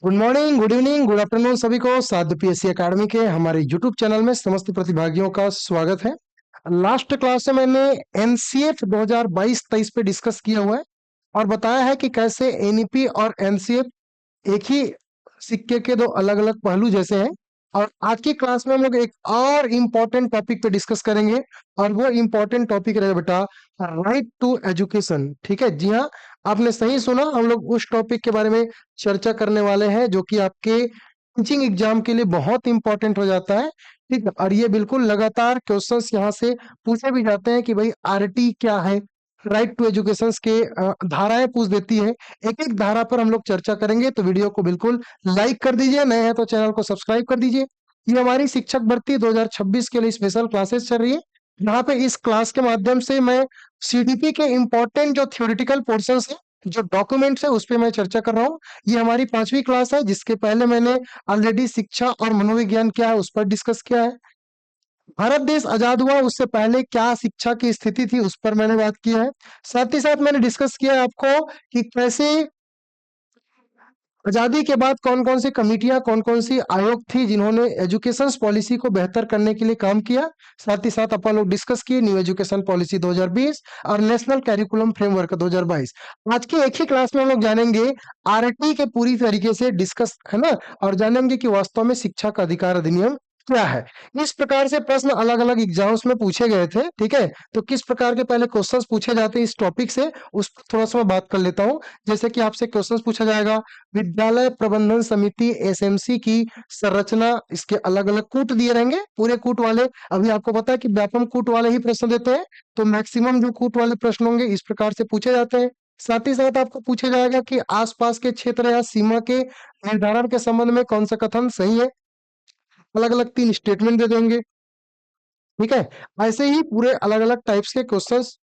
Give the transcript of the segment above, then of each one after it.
Good morning, good evening, good afternoon सभी को साध्य पीएससी एकेडमी के हमारे यूट्यूब चैनल में समस्त प्रतिभागियों का स्वागत है। लास्ट क्लास में मैंने एनसीएफ 2022-23 पे डिस्कस किया हुआ है और बताया है कि कैसे एनईपी और एनसीएफ एक ही सिक्के के दो अलग अलग पहलू जैसे हैं। और आज की क्लास में हम लोग एक और इम्पोर्टेंट टॉपिक पे डिस्कस करेंगे और वो इम्पोर्टेंट टॉपिक रहेगा बेटा राइट टू एजुकेशन। ठीक है, जी हाँ, आपने सही सुना। हम लोग उस टॉपिक के बारे में चर्चा करने वाले हैं जो कि आपके टीचिंग एग्जाम के लिए बहुत इंपॉर्टेंट हो जाता है। ठीक है, और ये बिल्कुल लगातार क्वेश्चंस यहाँ से पूछे भी जाते हैं कि भाई आरटी क्या है। राइट टू एजुकेशन के धाराएं पूछ देती है। एक एक धारा पर हम लोग चर्चा करेंगे, तो वीडियो को बिल्कुल लाइक कर दीजिए, नए हैं तो चैनल को सब्सक्राइब कर दीजिए। ये हमारी शिक्षक भर्ती 2026 के लिए स्पेशल क्लासेस चल रही है। यहाँ पे इस क्लास के माध्यम से मैं सीडीपी के इम्पोर्टेंट जो थ्योरेटिकल पोर्शंस है, जो डॉक्यूमेंट्स है, उस पे मैं चर्चा कर रहा हूँ। ये हमारी 5वीं क्लास है, जिसके पहले मैंने ऑलरेडी शिक्षा और मनोविज्ञान क्या है उस पर डिस्कस किया है। भारत देश आजाद हुआ उससे पहले क्या शिक्षा की स्थिति थी उस पर मैंने बात किया है। साथ ही साथ मैंने डिस्कस किया है आपको कि कैसे आजादी के बाद कौन कौन सी कमिटियां, कौन कौन सी आयोग थी जिन्होंने एजुकेशन पॉलिसी को बेहतर करने के लिए काम किया। साथ ही साथ अपन लोग डिस्कस किए न्यू एजुकेशन पॉलिसी 2020 और नेशनल कैरिकुलम फ्रेमवर्क 2022। आज की एक ही क्लास में हम लोग जानेंगे आरटी के पूरी तरीके से डिस्कस, है ना, और जानेंगे कि वास्तव में शिक्षा का अधिकार अधिनियम क्या है। इस प्रकार से प्रश्न अलग अलग एग्जाम्स में पूछे गए थे। ठीक है, तो किस प्रकार के पहले क्वेश्चंस पूछे जाते हैं इस टॉपिक से, उस पर थोड़ा सा मैं बात कर लेता हूँ। जैसे कि आपसे क्वेश्चंस पूछा जाएगा विद्यालय प्रबंधन समिति एसएमसी की संरचना, इसके अलग अलग कूट दिए रहेंगे, पूरे कूट वाले। अभी आपको पता है कि व्यापम कूट वाले ही प्रश्न देते हैं, तो मैक्सिमम जो कूट वाले प्रश्न होंगे इस प्रकार से पूछे जाते हैं। साथ ही साथ आपको पूछा जाएगा कि आसपास के क्षेत्र या सीमा के निर्धारण के संबंध में कौन सा कथन सही है। अलग अलग 3 स्टेटमेंट दे देंगे। ठीक है, ऐसे ही पूरे अलग अलग टाइप्स के क्वेश्चंस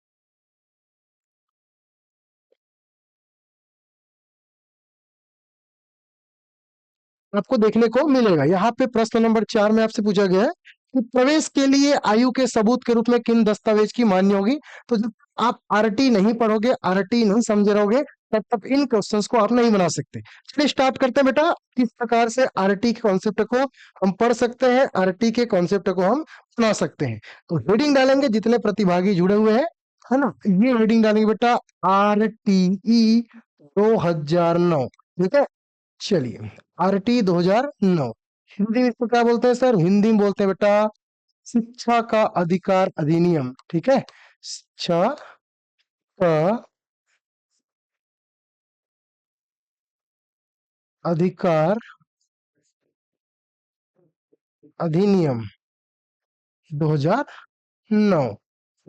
आपको देखने को मिलेगा। यहाँ पे प्रश्न नंबर 4 में आपसे पूछा गया है कि प्रवेश के लिए आयु के सबूत के रूप में किन दस्तावेज की मान्य होगी। तो जब आप आरटी नहीं पढ़ोगे, आरटी नहीं समझे रहोगे, तब तक इन क्वेश्चंस को आप नहीं बना सकते। चलिए स्टार्ट करते हैं बेटा, किस प्रकार से आरटी के कॉन्सेप्ट को हम पढ़ सकते हैं, आरटी के कॉन्सेप्ट को हम बना सकते हैं। तो हेडिंग डालेंगे जितने प्रतिभागी जुड़े हुए हैं, है ना, ये हेडिंग डालेंगे बेटा आरटीई 2009। ठीक है, चलिए आरटी 2009 हिंदी में इसको क्या बोलते हैं सर? हिंदी में बोलते हैं बेटा शिक्षा का अधिकार अधिनियम। ठीक है, शिक्षा का अधिकार अधिनियम 2009।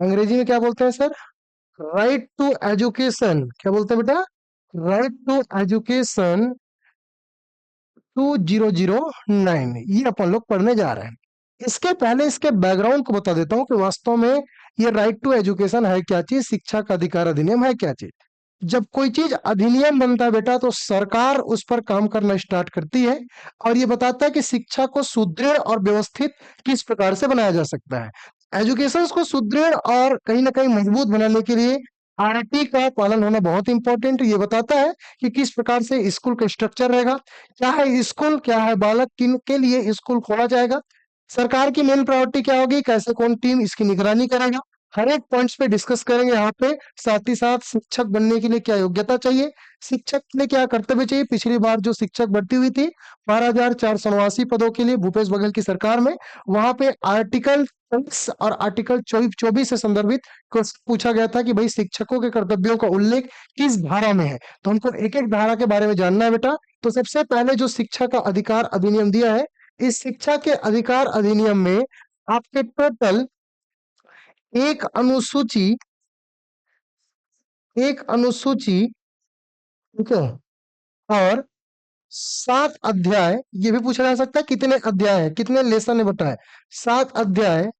अंग्रेजी में क्या बोलते हैं सर? Right to education. क्या बोलते हैं बेटा? राइट टू एजुकेशन 2009 ये अपन लोग पढ़ने जा रहे हैं। इसके पहले इसके बैकग्राउंड को बता देता हूँ कि वास्तव में ये राइट टू एजुकेशन है क्या चीज, शिक्षा का अधिकार अधिनियम है क्या चीज। जब कोई चीज अधिनियम बनता है बेटा, तो सरकार उस पर काम करना स्टार्ट करती है और ये बताता है कि शिक्षा को सुदृढ़ और व्यवस्थित किस प्रकार से बनाया जा सकता है। एजुकेशन को सुदृढ़ और कहीं ना कहीं मजबूत बनाने के लिए आरटी का पालन होना बहुत इंपॉर्टेंट। ये बताता है कि किस प्रकार से स्कूल का स्ट्रक्चर रहेगा, क्या है स्कूल, क्या है बालक, किन के लिए स्कूल खोला जाएगा, सरकार की मेन प्रायोरिटी क्या होगी, कैसे कौन टीम इसकी निगरानी करेगा। हर एक पॉइंट्स पे डिस्कस करेंगे यहाँ पे। साथ ही साथ शिक्षक बनने के लिए क्या योग्यता चाहिए, शिक्षक के लिए क्या कर्तव्य चाहिए। पिछली बार जो शिक्षक भर्ती हुई थी 12,489 पदों के लिए भूपेश बघेल की सरकार में, वहां पे आर्टिकल 23 और आर्टिकल 24 से संदर्भित क्वेश्चन पूछा गया था कि भाई शिक्षकों के कर्तव्यों का उल्लेख किस धारा में है। तो हमको एक एक धारा के बारे में जानना है बेटा। तो सबसे पहले जो शिक्षा का अधिकार अधिनियम दिया है, इस शिक्षा के अधिकार अधिनियम में आपके टोटल एक अनुसूची, एक अनुसूची, ठीक है, और 7 अध्याय। ये भी पूछा जा सकता है कितने अध्याय है, कितने लेसन है बताए। 7 अध्याय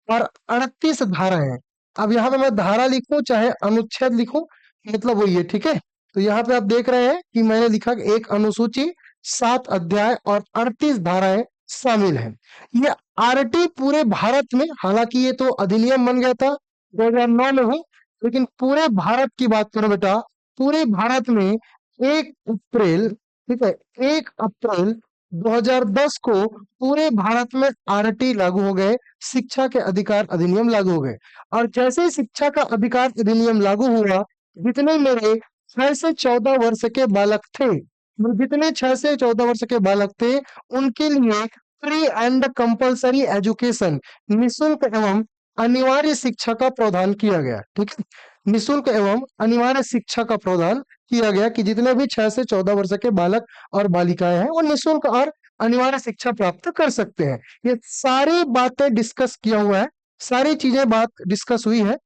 और 38 धाराएं हैं। अब यहाँ पे मैं धारा लिखूं चाहे अनुच्छेद लिखूं, मतलब वही है। ठीक है, तो यहाँ पे आप देख रहे हैं कि मैंने लिखा कि एक अनुसूची, 7 अध्याय और 38 धाराएं शामिल हैं। ये आरटी पूरे भारत में, हालांकि ये तो अधिनियम बन गया था 2009 में ही, लेकिन पूरे भारत की बात करो बेटा, पूरे भारत में 1 अप्रैल ठीक है। 1 अप्रैल 2010 को पूरे भारत में आरटी लागू हो गए, शिक्षा के अधिकार अधिनियम लागू हो गए। और जैसे ही शिक्षा का अधिकार अधिनियम लागू हुआ, जितने मेरे 6 से 14 वर्ष के बालक थे, वो जितने 6 से 14 वर्ष के बालक थे, उनके लिए फ्री एंड कंपलसरी एजुकेशन, निःशुल्क एवं अनिवार्य शिक्षा का प्रावधान किया गया। ठीक है, निःशुल्क एवं अनिवार्य शिक्षा का प्रावधान किया गया कि जितने भी 6 से 14 वर्ष के बालक और बालिकाएं हैं वो निःशुल्क और अनिवार्य शिक्षा प्राप्त कर सकते हैं। ये सारी बातें डिस्कस किया हुआ है, सारी चीजें बात डिस्कस हुई है।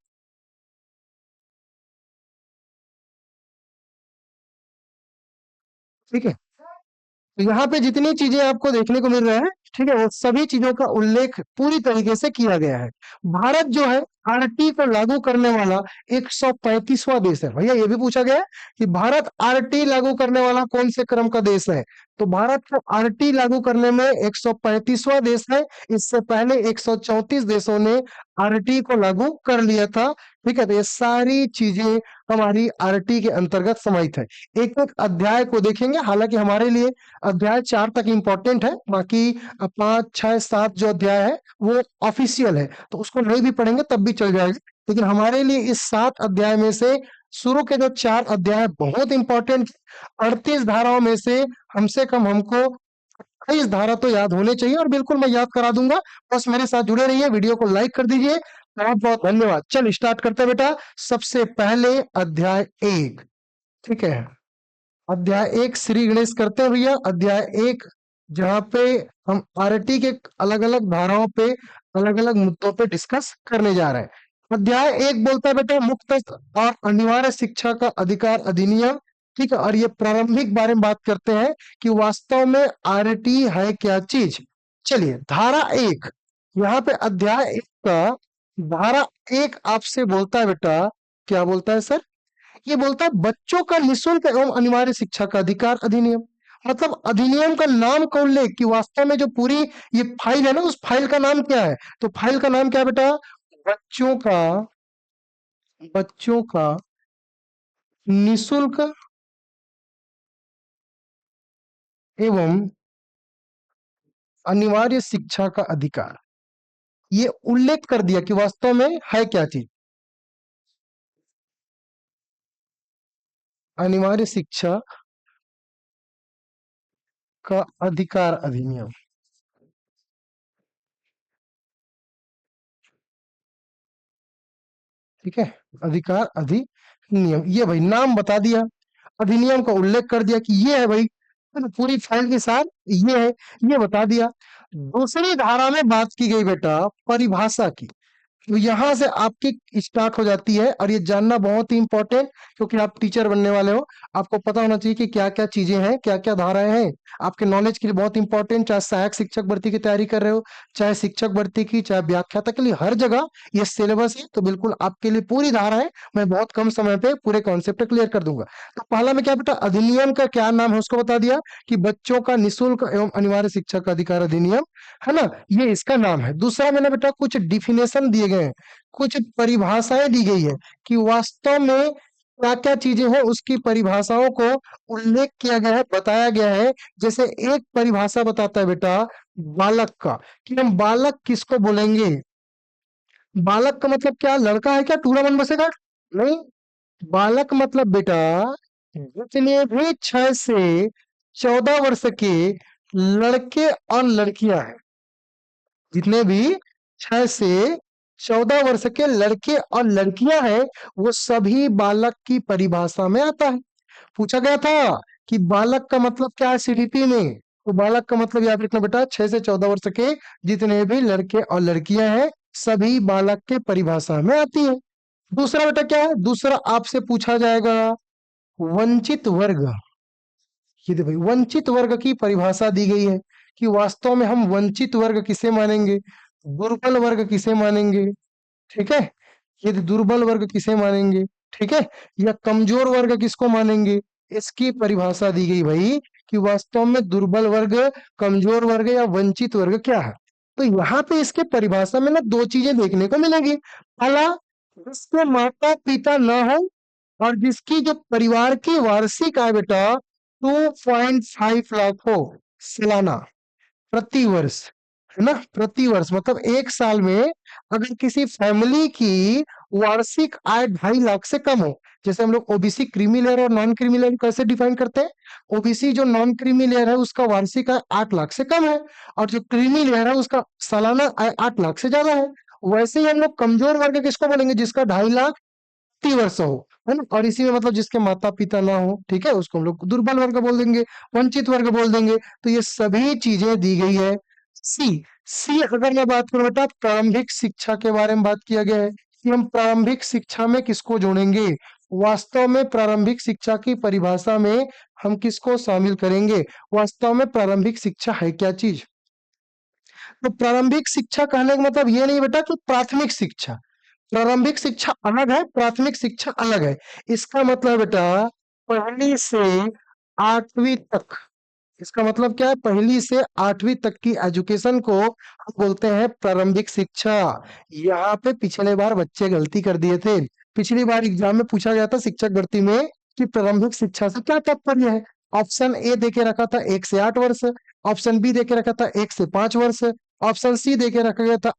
ठीक है, तो यहाँ पे जितनी चीजें आपको देखने को मिल रहा है, ठीक है, वो सभी चीजों का उल्लेख पूरी तरीके से किया गया है। भारत जो है आरटी को लागू करने वाला 135वां देश है। भैया ये भी पूछा गया है कि भारत आरटी लागू करने वाला कौन से क्रम का देश है, तो भारत को आरटी लागू करने में 135वां देश है। इससे पहले 134 देशों ने आरटी को लागू कर लिया था। ठीक है, तो ये सारी चीजें हमारी आरटी के अंतर्गत समाहित है। एक एक अध्याय को देखेंगे, हालांकि हमारे लिए अध्याय 4 तक इम्पोर्टेंट है, बाकी 5, 6, 7 जो अध्याय है वो ऑफिशियल है, तो उसको नहीं भी पढ़ेंगे तब भी चल जाएगा। लेकिन हमारे लिए इस 7 अध्याय में से शुरू के जो 4 अध्याय बहुत इंपॉर्टेंट, 38 धाराओं में से कम से कम हमको 28 धारा तो याद होने चाहिए, और बिल्कुल मैं याद करा दूंगा। बस मेरे साथ जुड़े रहिए, वीडियो को लाइक कर दीजिए। बहुत बहुत धन्यवाद। चल स्टार्ट करते हैं बेटा। सबसे पहले अध्याय 1। ठीक है, अध्याय 1 श्री गणेश करते हैं भैया। अध्याय 1 जहाँ पे हम आरटी के अलग अलग धाराओं पे अलग अलग मुद्दों पे डिस्कस करने जा रहे हैं। अध्याय 1 बोलता है बेटा मुक्त और अनिवार्य शिक्षा का अधिकार अधिनियम। ठीक है, और ये प्रारंभिक बारे में बात करते हैं कि वास्तव में आरटी है क्या चीज। चलिए धारा 1, यहाँ पे अध्याय 1 का धारा 1 आपसे बोलता है बेटा, क्या बोलता है सर, ये बोलता है बच्चों का निःशुल्क एवं अनिवार्य शिक्षा का अधिकार अधिनियम। मतलब अधिनियम का नाम का उल्लेख कि वास्तव में जो पूरी ये फाइल है ना, उस फाइल का नाम क्या है, तो फाइल का नाम क्या है बेटा, बच्चों का बच्चों का निःशुल्क एवं अनिवार्य शिक्षा का अधिकार। ये उल्लेख कर दिया कि वास्तव में है क्या चीज, अनिवार्य शिक्षा का अधिकार अधिनियम। ठीक है, अधिकार अधिनियम, ये भाई नाम बता दिया, अधिनियम का उल्लेख कर दिया कि ये है भाई, तो पूरी फाइल के साथ ये है, ये बता दिया। दूसरी धारा में बात की गई बेटा परिभाषा की। तो यहाँ से आपकी स्टार्ट हो जाती है, और ये जानना बहुत ही इंपॉर्टेंट, क्योंकि आप टीचर बनने वाले हो, आपको पता होना चाहिए कि क्या क्या चीजें हैं, क्या क्या धाराएं हैं। आपके नॉलेज के लिए बहुत इंपॉर्टेंट, चाहे सहायक शिक्षक भर्ती की तैयारी कर रहे हो, चाहे शिक्षक भर्ती की, चाहे व्याख्याता के लिए, हर जगह ये सिलेबस है। तो बिल्कुल आपके लिए पूरी धारा है, मैं बहुत कम समय पे पूरे कॉन्सेप्ट क्लियर कर दूंगा। तो पहला में क्या बेटा, अधिनियम का क्या नाम है उसको बता दिया कि बच्चों का निःशुल्क एवं अनिवार्य शिक्षा का अधिकार अधिनियम, है ना, ये इसका नाम है। दूसरा मैंने बेटा कुछ डिफिनेशन दिए गए हैं, कुछ परिभाषाएं दी गई है कि वास्तव में क्या क्या चीजें हैं, उसकी परिभाषाओं को उल्लेख किया गया है, बताया गया है। जैसे एक परिभाषा बताता है बेटा बालक का, कि हम बालक किसको बोलेंगे। बालक का मतलब क्या, लड़का है क्या, टूरा मन बसेगा, नहीं। बालक मतलब बेटा जितने भी 6 से 14 वर्ष के लड़के और लड़कियां हैं, जितने भी 6 से 14 वर्ष के लड़के और लड़कियां हैं, वो सभी बालक की परिभाषा में आता है। पूछा गया था कि बालक का मतलब क्या है सीडीपी में, तो बालक का मतलब याद रखना बेटा 6 से 14 वर्ष के जितने भी लड़के और लड़कियां हैं, सभी बालक के परिभाषा में आती है। दूसरा बेटा क्या है, दूसरा आपसे पूछा जाएगा वंचित वर्ग। ये देखो भाई वंचित वर्ग की परिभाषा दी गई है कि वास्तव में हम वंचित वर्ग किसे मानेंगे, दुर्बल वर्ग किसे मानेंगे। ठीक है, ये दुर्बल वर्ग किसे मानेंगे, ठीक है, या कमजोर वर्ग किसको मानेंगे, इसकी परिभाषा दी गई भाई कि वास्तव में दुर्बल वर्ग, कमजोर वर्ग या वंचित वर्ग क्या है। तो यहाँ पे इसके परिभाषा में ना दो चीजें देखने को मिलेगी। पहला, जिसके माता पिता न हो और जिसकी जो परिवार की वार्षिक आय बेटा 2.5 लाख हो सालाना, प्रति वर्ष, है ना, प्रति वर्ष मतलब एक साल में अगर किसी फैमिली की वार्षिक आय 2.5 लाख से कम हो। जैसे हम लोग ओबीसी क्रीमी लेयर और नॉन क्रीमी लेयर कैसे डिफाइन करते हैं, ओबीसी जो नॉन क्रीमी लेयर है उसका वार्षिक आय 8 लाख से कम है, और जो क्रीमी लेयर है उसका सालाना आय 8 लाख से ज्यादा है। वैसे ही हम लोग कमजोर वर्ग किसको बोलेंगे, जिसका 2.5 लाख प्रति वर्ष हो, है ना, और इसी में मतलब जिसके माता पिता ना हो, ठीक है, उसको हम लोग दुर्बल वर्ग बोल देंगे, वंचित वर्ग बोल देंगे। तो ये सभी चीजें दी गई है। सी, सी अगर मैं बात करूं बेटा, प्रारंभिक शिक्षा के बारे में बात किया गया है कि हम प्रारंभिक शिक्षा में किसको जोड़ेंगे। वास्तव में प्रारंभिक शिक्षा की परिभाषा में हम किसको शामिल करेंगे, वास्तव में प्रारंभिक शिक्षा है क्या चीज। तो प्रारंभिक शिक्षा कहने का मतलब ये नहीं बेटा कि प्राथमिक शिक्षा, प्रारंभिक शिक्षा अलग है, प्राथमिक शिक्षा अलग है। इसका मतलब बेटा पहली से 8वीं तक, इसका मतलब क्या है, पहली से 8वीं तक की एजुकेशन को हम बोलते हैं प्रारंभिक शिक्षा। यहाँ पे पिछले बार बच्चे गलती कर दिए थे, पिछली बार एग्जाम में पूछा गया था शिक्षक भर्ती में कि प्रारंभिक शिक्षा से क्या तात्पर्य है। ऑप्शन ए देके रखा था 1 से 8 वर्ष, ऑप्शन बी देके रखा था 1 से 5 वर्ष, ऑप्शन सी देके रखा गया था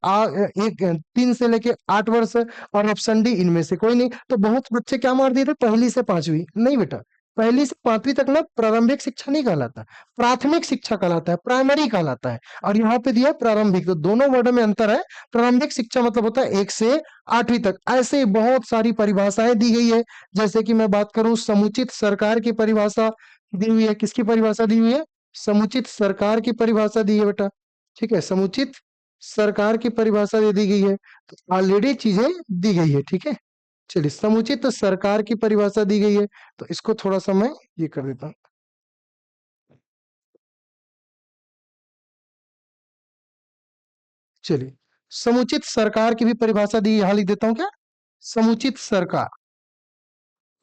3 से लेके 8 वर्ष, और ऑप्शन डी इनमें से कोई नहीं। तो बहुत बच्चे क्या मार दिए थे, पहली से 5वीं, नहीं बेटा, पहली से 5वीं तक ना प्रारंभिक शिक्षा नहीं कहलाता, प्राथमिक शिक्षा कहलाता है, प्राइमरी कहलाता है। और यहाँ पे दिया है प्रारंभिक, तो दोनों वर्ड में अंतर है। प्रारंभिक शिक्षा मतलब होता है 1 से 8वीं तक। ऐसे ही बहुत सारी परिभाषाएं दी गई है। जैसे कि मैं बात करूं, समुचित सरकार की परिभाषा दी हुई है, किसकी परिभाषा दी हुई है, समुचित सरकार की परिभाषा दी है बेटा, ठीक है, समुचित सरकार की परिभाषा दे दी गई है। तो ऑलरेडी चीजें दी गई है, ठीक है। चलिए, समुचित सरकार की परिभाषा दी गई है, तो इसको थोड़ा सा मैं ये कर देता हूँ। चलिए, समुचित सरकार की भी परिभाषा दी, यहां लिख देता हूं क्या, समुचित सरकार।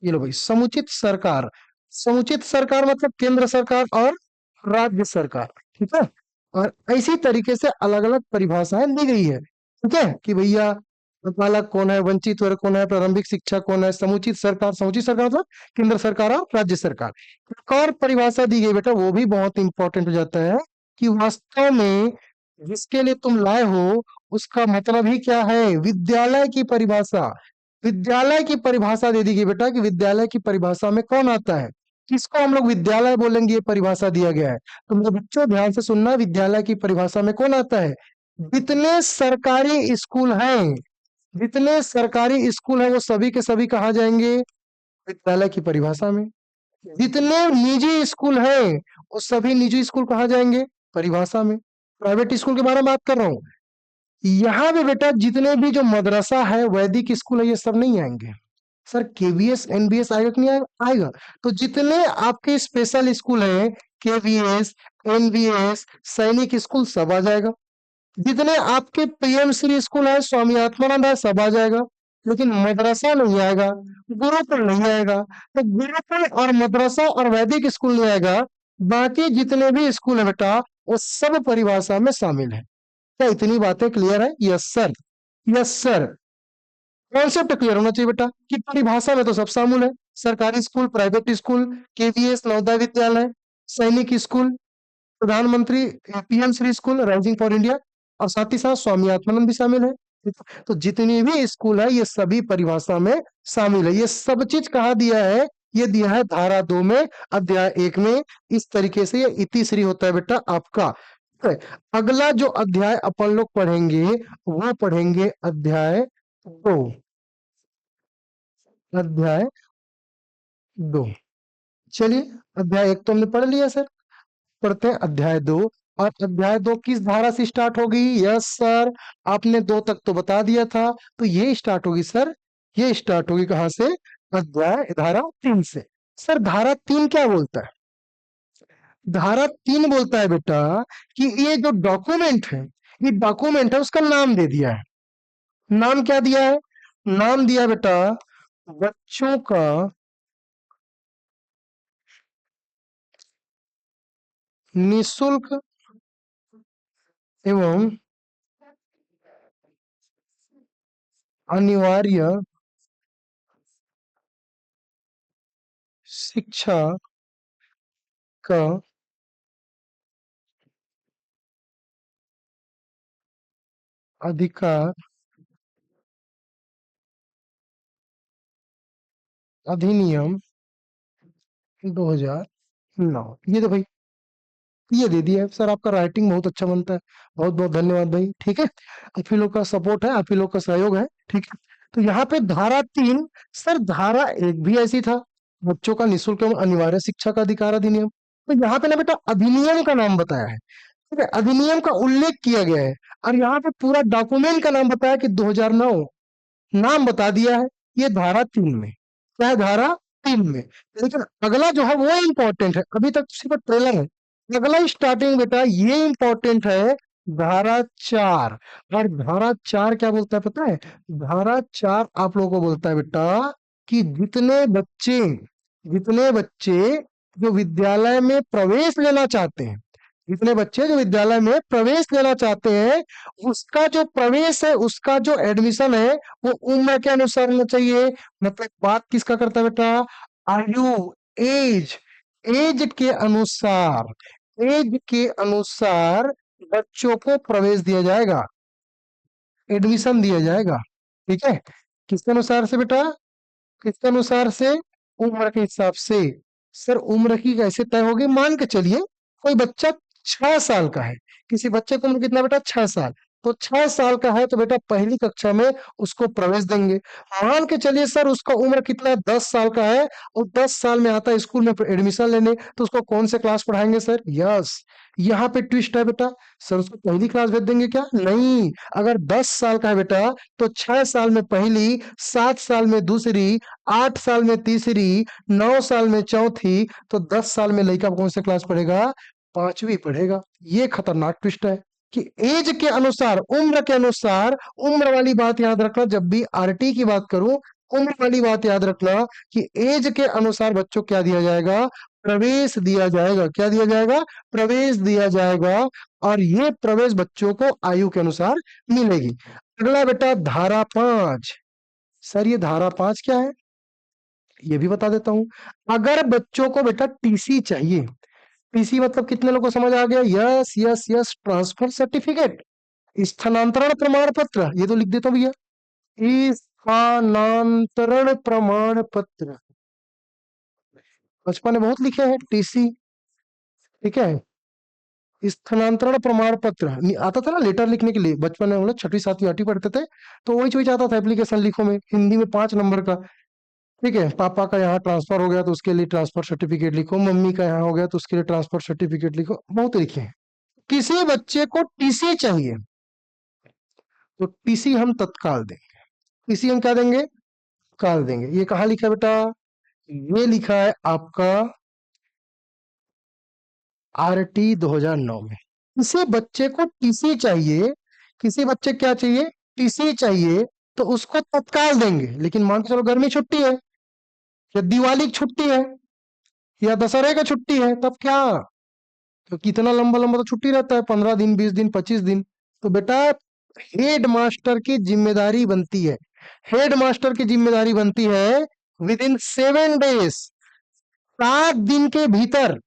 ये लो भाई, समुचित सरकार, समुचित सरकार मतलब केंद्र सरकार और राज्य सरकार, ठीक है। और इसी तरीके से अलग अलग परिभाषाएं दी गई है, ठीक है, कि भैया बालक कौन है, वंचित वर्ग कौन है, प्रारंभिक शिक्षा कौन है, समुचित सरकार, समुचित सरकार मतलब केंद्र सरकार और राज्य सरकार। एक और परिभाषा दी गई बेटा, वो भी बहुत इंपॉर्टेंट हो जाता है कि वास्तव में जिसके लिए तुम लाए हो उसका मतलब ही क्या है, विद्यालय की परिभाषा। विद्यालय की परिभाषा दे दी गई बेटा कि विद्यालय की परिभाषा में कौन आता है, किसको हम लोग विद्यालय बोलेंगे, ये परिभाषा दिया गया है। तो मेरे बच्चों ध्यान से सुनना, विद्यालय की परिभाषा में कौन आता है, जितने सरकारी स्कूल हैं, जितने सरकारी स्कूल हैं वो सभी के सभी कहाँ जाएंगे, विद्यालय की परिभाषा में। जितने निजी स्कूल हैं वो सभी निजी स्कूल कहाँ जाएंगे, परिभाषा में। प्राइवेट स्कूल के बारे में बात कर रहा हूँ। यहाँ पे बेटा जितने भी जो मदरसा है, वैदिक स्कूल है, ये सब नहीं आएंगे। सर केवीएस एनबीएस आएगा कि नहीं आएगा, आएगा। तो जितने आपके स्पेशल स्कूल हैं, केवीएस, एनबीएस, सैनिक स्कूल, सब आ जाएगा। जितने आपके पीएम श्री स्कूल है, स्वामी आत्मानंद है, सब आ जाएगा। लेकिन मदरसा नहीं आएगा, गुरुकुल नहीं आएगा। तो गुरुकुल और मदरसा और वैदिक स्कूल नहीं आएगा। बाकी जितने भी स्कूल है बेटा वो सब परिभाषा में शामिल है। क्या इतनी बातें क्लियर है, yes sir, yes sir. Concept clear होना चाहिए बेटा कि परिभाषा में तो सब शामिल है, सरकारी school, private school, KVS, Navodaya Vidyalaya, सैनिक स्कूल, प्रधानमंत्री PM Shri school, rising for India, और साथ ही साथ स्वामी आत्मानंद भी शामिल है। तो जितनी भी स्कूल है ये सभी परिभाषा में शामिल है। ये सब चीज कहाँ दिया है, ये दिया है धारा 2 में, अध्याय 1 में। इस तरीके से ये इतिश्री होता है बेटा आपका। ठीक है। अगला जो अध्याय अपन लोग पढ़ेंगे वो पढ़ेंगे अध्याय 2, अध्याय 2। चलिए, अध्याय 1 तो हमने पढ़ लिया सर, पढ़ते हैं अध्याय 2। और अध्याय 2 किस धारा से स्टार्ट होगी, यस सर, आपने 2 तक तो बता दिया था। तो ये स्टार्ट होगी सर, ये स्टार्ट होगी कहां से, धारा 3 से। सर धारा 3 क्या बोलता है, धारा 3 बोलता है बेटा कि ये जो डॉक्यूमेंट है, ये डॉक्यूमेंट है, उसका नाम दे दिया है। नाम क्या दिया है, नाम दिया बेटा बच्चों का निशुल्क एवं अनिवार्य शिक्षा का अधिकार अधिनियम 2009। ये तो भाई, ये दे दिया है सर। आपका राइटिंग बहुत अच्छा बनता है। बहुत बहुत धन्यवाद भाई। ठीक है, आप ही लोग का सपोर्ट है, आप ही लोग का सहयोग है। ठीक है, तो यहाँ पे धारा 3, सर धारा 1 भी ऐसी था, बच्चों का निःशुल्क एवं अनिवार्य शिक्षा का अधिकार अधिनियम। तो यहाँ पे ना बेटा अधिनियम का नाम बताया है। ठीक है, अधिनियम का उल्लेख किया गया है, और यहाँ पे पूरा डॉक्यूमेंट का नाम बताया कि 2009 नाम बता दिया है। ये धारा 3 में, क्या है धारा 3 में। लेकिन अगला जो है वो इंपॉर्टेंट है, अभी तक सिर्फ ट्रेलर है। अगला स्टार्टिंग बेटा ये इंपॉर्टेंट है, धारा 4। और धारा 4 क्या बोलता है पता है? धारा 4 आप लोगों को बोलता है बेटा कि जितने बच्चे जो विद्यालय में प्रवेश लेना चाहते हैं, जितने बच्चे जो विद्यालय में प्रवेश लेना चाहते हैं, उसका जो प्रवेश है, उसका जो एडमिशन है, वो उम्र के अनुसार होना चाहिए। मतलब बात किसका करता है बेटा? आयु, एज, एज के अनुसार, एज के अनुसार बच्चों को प्रवेश दिया जाएगा, एडमिशन दिया जाएगा। ठीक है, किसके अनुसार से बेटा? किसके अनुसार से? उम्र के हिसाब से। सर उम्र की कैसे तय होगी? मान के चलिए कोई बच्चा 6 साल का है, किसी बच्चे को उम्र कितना बेटा? 6 साल। तो 6 साल का है तो बेटा पहली कक्षा में उसको प्रवेश देंगे। मान के चलिए सर उसका उम्र कितना है? 10 साल का है, और 10 साल में आता है स्कूल में एडमिशन लेने, तो उसको कौन से क्लास पढ़ाएंगे सर? यस, यहाँ पे ट्विस्ट है बेटा। सर उसको पहली क्लास भेज देंगे क्या? नहीं, अगर 10 साल का है बेटा तो 6 साल में पहली, 7 साल में दूसरी, 8 साल में तीसरी, 9 साल में चौथी, तो 10 साल में लड़का कौन सा क्लास पढ़ेगा? 5वीं पढ़ेगा। ये खतरनाक ट्विस्ट है कि एज के अनुसार, उम्र के अनुसार, उम्र वाली बात याद रखना जब भी आरटी की बात करूं, उम्र वाली बात याद रखना कि एज के अनुसार बच्चों को क्या दिया जाएगा? प्रवेश दिया जाएगा। क्या दिया जाएगा? प्रवेश दिया जाएगा। और ये प्रवेश बच्चों को आयु के अनुसार मिलेगी। अगला बेटा धारा 5। सर ये धारा 5 क्या है? ये भी बता देता हूं। अगर बच्चों को बेटा टीसी चाहिए, टीसी मतलब कितने लोगों को समझ आ गया? Yes yes yes, transfer certificate, स्थानांतरण प्रमाण पत्र, ये तो लिख देता हूं भैया। स्थानांतरण प्रमाण पत्र, बचपन में बहुत लिखे हैं टीसी। ठीक है, स्थानांतरण प्रमाण पत्र आता था ना लेटर लिखने के लिए, बचपन में हम लोग छठी सातवीं आठवीं पढ़ते थे, तो वही चीज आता था एप्लीकेशन लिखो में, हिंदी में 5 नंबर का। ठीक है, पापा का यहाँ ट्रांसफर हो गया तो उसके लिए ट्रांसफर सर्टिफिकेट लिखो, मम्मी का यहाँ हो गया तो उसके लिए ट्रांसफर सर्टिफिकेट लिखो, बहुत लिखे हैं। किसी बच्चे को टीसी चाहिए तो टीसी हम तत्काल देंगे। टीसी हम क्या देंगे? तत्काल देंगे। ये कहाँ लिखा है बेटा? ये लिखा है आपका आरटी 2009 में। किसी बच्चे को टीसी चाहिए, किसी बच्चे क्या चाहिए? टीसी चाहिए, तो उसको तत्काल देंगे। लेकिन मान के चलो गर्मी छुट्टी है, या दिवाली की छुट्टी है, या दशहरे का छुट्टी है, तब क्या? तो कितना लंबा लंबा तो छुट्टी रहता है, 15 दिन, 20 दिन, 25 दिन। तो बेटा हेड मास्टर की जिम्मेदारी बनती है, हेड मास्टर की जिम्मेदारी बनती है विद इन 7 डेज, 7 दिन के भीतर,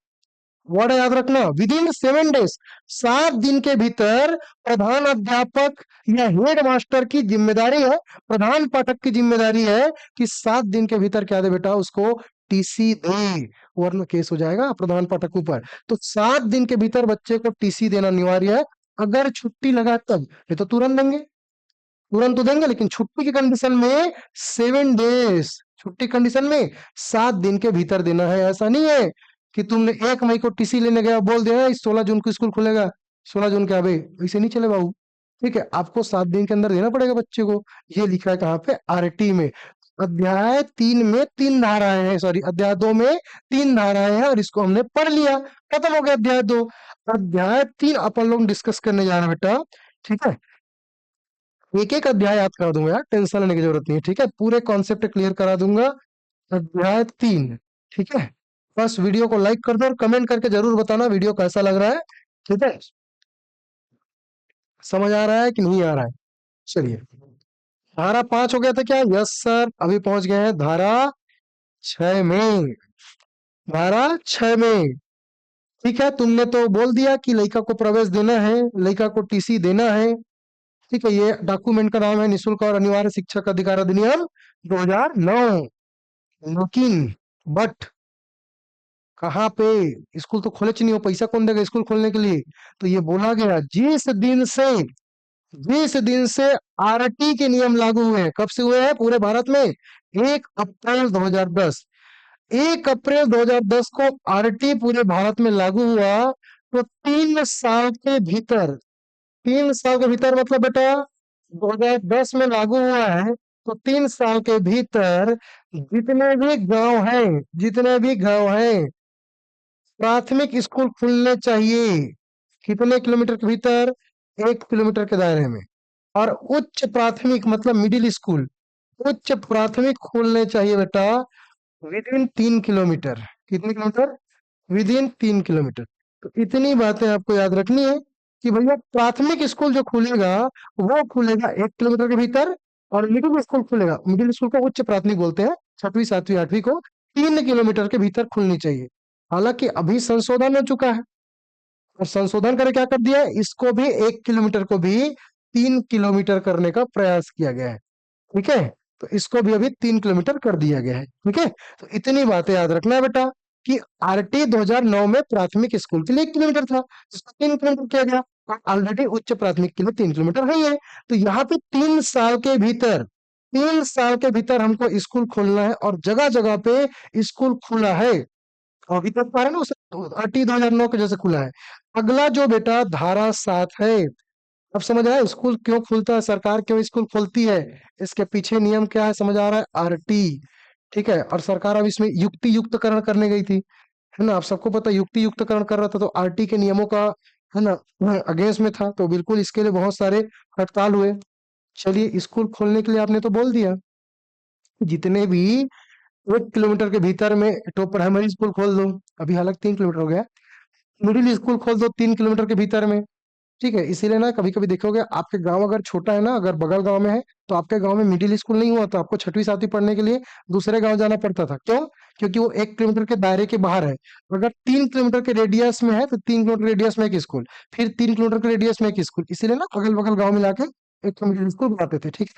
वर्ड याद रखना, विद इन 7 डेज, 7 दिन के भीतर प्रधान अध्यापक या हेड मास्टर की जिम्मेदारी है, प्रधान पाठक की जिम्मेदारी है कि 7 दिन के भीतर क्या दे बेटा? उसको टीसी दे, वरना केस हो जाएगा प्रधान पाठक ऊपर। तो 7 दिन के भीतर बच्चे को टीसी देना अनिवार्य है। अगर छुट्टी लगा तब, नहीं तो तुरंत देंगे, तुरंत तो देंगे, लेकिन छुट्टी की कंडीशन में 7 डेज, छुट्टी कंडीशन में 7 दिन के भीतर देना है। ऐसा नहीं है कि तुमने 1 मई को टीसी लेने गया, बोल दिया 16 जून को स्कूल खुलेगा, 16 जून के आवे, ऐसे नहीं चले बाबू। ठीक है, आपको 7 दिन के अंदर देना पड़ेगा बच्चे को। ये लिखा है कहाँ पे? आरटी में। अध्याय 3 में 3 धाराएं हैं, सॉरी अध्याय 2 में 3 धाराएं हैं, और इसको हमने पढ़ लिया, खत्म हो गया अध्याय 2। अध्याय 3 अपन लोग डिस्कस करने जा रहे हैं बेटा। ठीक है, एक एक अध्याय याद करा दूंगा यार, टेंशन लेने की जरूरत नहीं है। ठीक है, पूरे कॉन्सेप्ट क्लियर करा दूंगा। अध्याय 3। ठीक है, बस वीडियो को लाइक कर दो और कमेंट करके जरूर बताना वीडियो कैसा लग रहा है। ठीक है, समझ आ रहा है कि नहीं आ रहा है? चलिए, धारा 5 हो गया था क्या? यस सर, अभी पहुंच गए हैं धारा 6 में। धारा 6 में ठीक है, तुमने तो बोल दिया कि लड़का को प्रवेश देना है, लड़का को टीसी देना है। ठीक है, ये डॉक्यूमेंट का नाम है निशुल्क और अनिवार्य शिक्षक अधिकार अधिनियम 2009। लेकिन बट कहाँ पे, स्कूल तो खोले नहीं हो, पैसा कौन देगा स्कूल खोलने के लिए? तो ये बोला गया जिस दिन से आरटी के नियम लागू हुए हैं, कब से हुए हैं पूरे भारत में? 1 अप्रैल 2010। 1 अप्रैल 2010 को आरटी पूरे भारत में लागू हुआ। तो 3 साल के भीतर, 3 साल के भीतर मतलब बेटा 2010 में लागू हुआ है, तो 3 साल के भीतर जितने भी गांव हैं प्राथमिक स्कूल खुलने चाहिए। कितने किलोमीटर के भीतर? 1 किलोमीटर के दायरे में। और उच्च प्राथमिक मतलब मिडिल स्कूल, उच्च प्राथमिक खोलने चाहिए बेटा विद इन 3 किलोमीटर। कितने किलोमीटर? With in 3 kilometre. तो इतनी बातें आपको याद रखनी है कि भैया प्राथमिक स्कूल जो खुलेगा वो खुलेगा 1 किलोमीटर के भीतर, और मिडिल स्कूल खुलेगा, मिडिल स्कूल को उच्च प्राथमिक बोलते हैं, छठवीं सातवीं आठवीं को 3 किलोमीटर के भीतर खुलनी चाहिए। हालांकि अभी संशोधन हो चुका है, और संशोधन करके क्या कर दिया है, इसको भी 1 किलोमीटर को भी 3 किलोमीटर करने का प्रयास किया गया है। ठीक है, तो इसको भी अभी 3 किलोमीटर कर दिया गया है। ठीक है, तो इतनी बातें याद रखना है बेटा कि आरटी 2009 में प्राथमिक स्कूल के लिए 1 किलोमीटर था, इसको 3 किलोमीटर किया गया, और ऑलरेडी उच्च प्राथमिक के लिए 3 किलोमीटर है ही है। तो यहाँ पे 3 साल के भीतर, 3 साल के भीतर हमको स्कूल खोलना है, और जगह जगह पे स्कूल खुला है। अभी तक पा रहे ना, उस आरटी 2009 के जैसे खुला है। अगला जो बेटा धारा 7 है, अब समझ आया स्कूल क्यों खुलता है, सरकार क्यों स्कूल खोलती है, इसके पीछे नियम क्या है समझ आ रहा है? आरटी। ठीक है, और सरकार अब इसमें युक्ति युक्तकरण करने गई थी, है ना? आप सबको पता है, युक्ति युक्तकरण कर रहा था, तो आरटी के नियमों का, है ना, अगेंस्ट में था, तो बिल्कुल इसके लिए बहुत सारे हड़ताल हुए। चलिए, स्कूल खोलने के लिए आपने तो बोल दिया, जितने भी 1 किलोमीटर के भीतर में, तो प्राइमरी स्कूल खोल दो, अभी हालांकि 3 किलोमीटर हो गया, मिडिल स्कूल खोल दो 3 किलोमीटर के भीतर में। ठीक है, इसीलिए ना कभी कभी देखोगे आपके गांव अगर छोटा है ना, अगर बगल गांव में है, तो आपके गांव में मिडिल स्कूल नहीं हुआ, तो आपको छठवीं सातवीं पढ़ने के लिए दूसरे गांव जाना पड़ता था। क्यों? क्योंकि वो 1 किलोमीटर के दायरे के बाहर है। अगर 3 किलोमीटर के रेडियस में है, तो 3 किलोमीटर रेडियस में एक स्कूल, फिर 3 किलोमीटर के रेडियस में एक स्कूल, इसीलिए ना अगल बगल गाँव मिला के एक मिडिल स्कूल बनाते थे। ठीक है,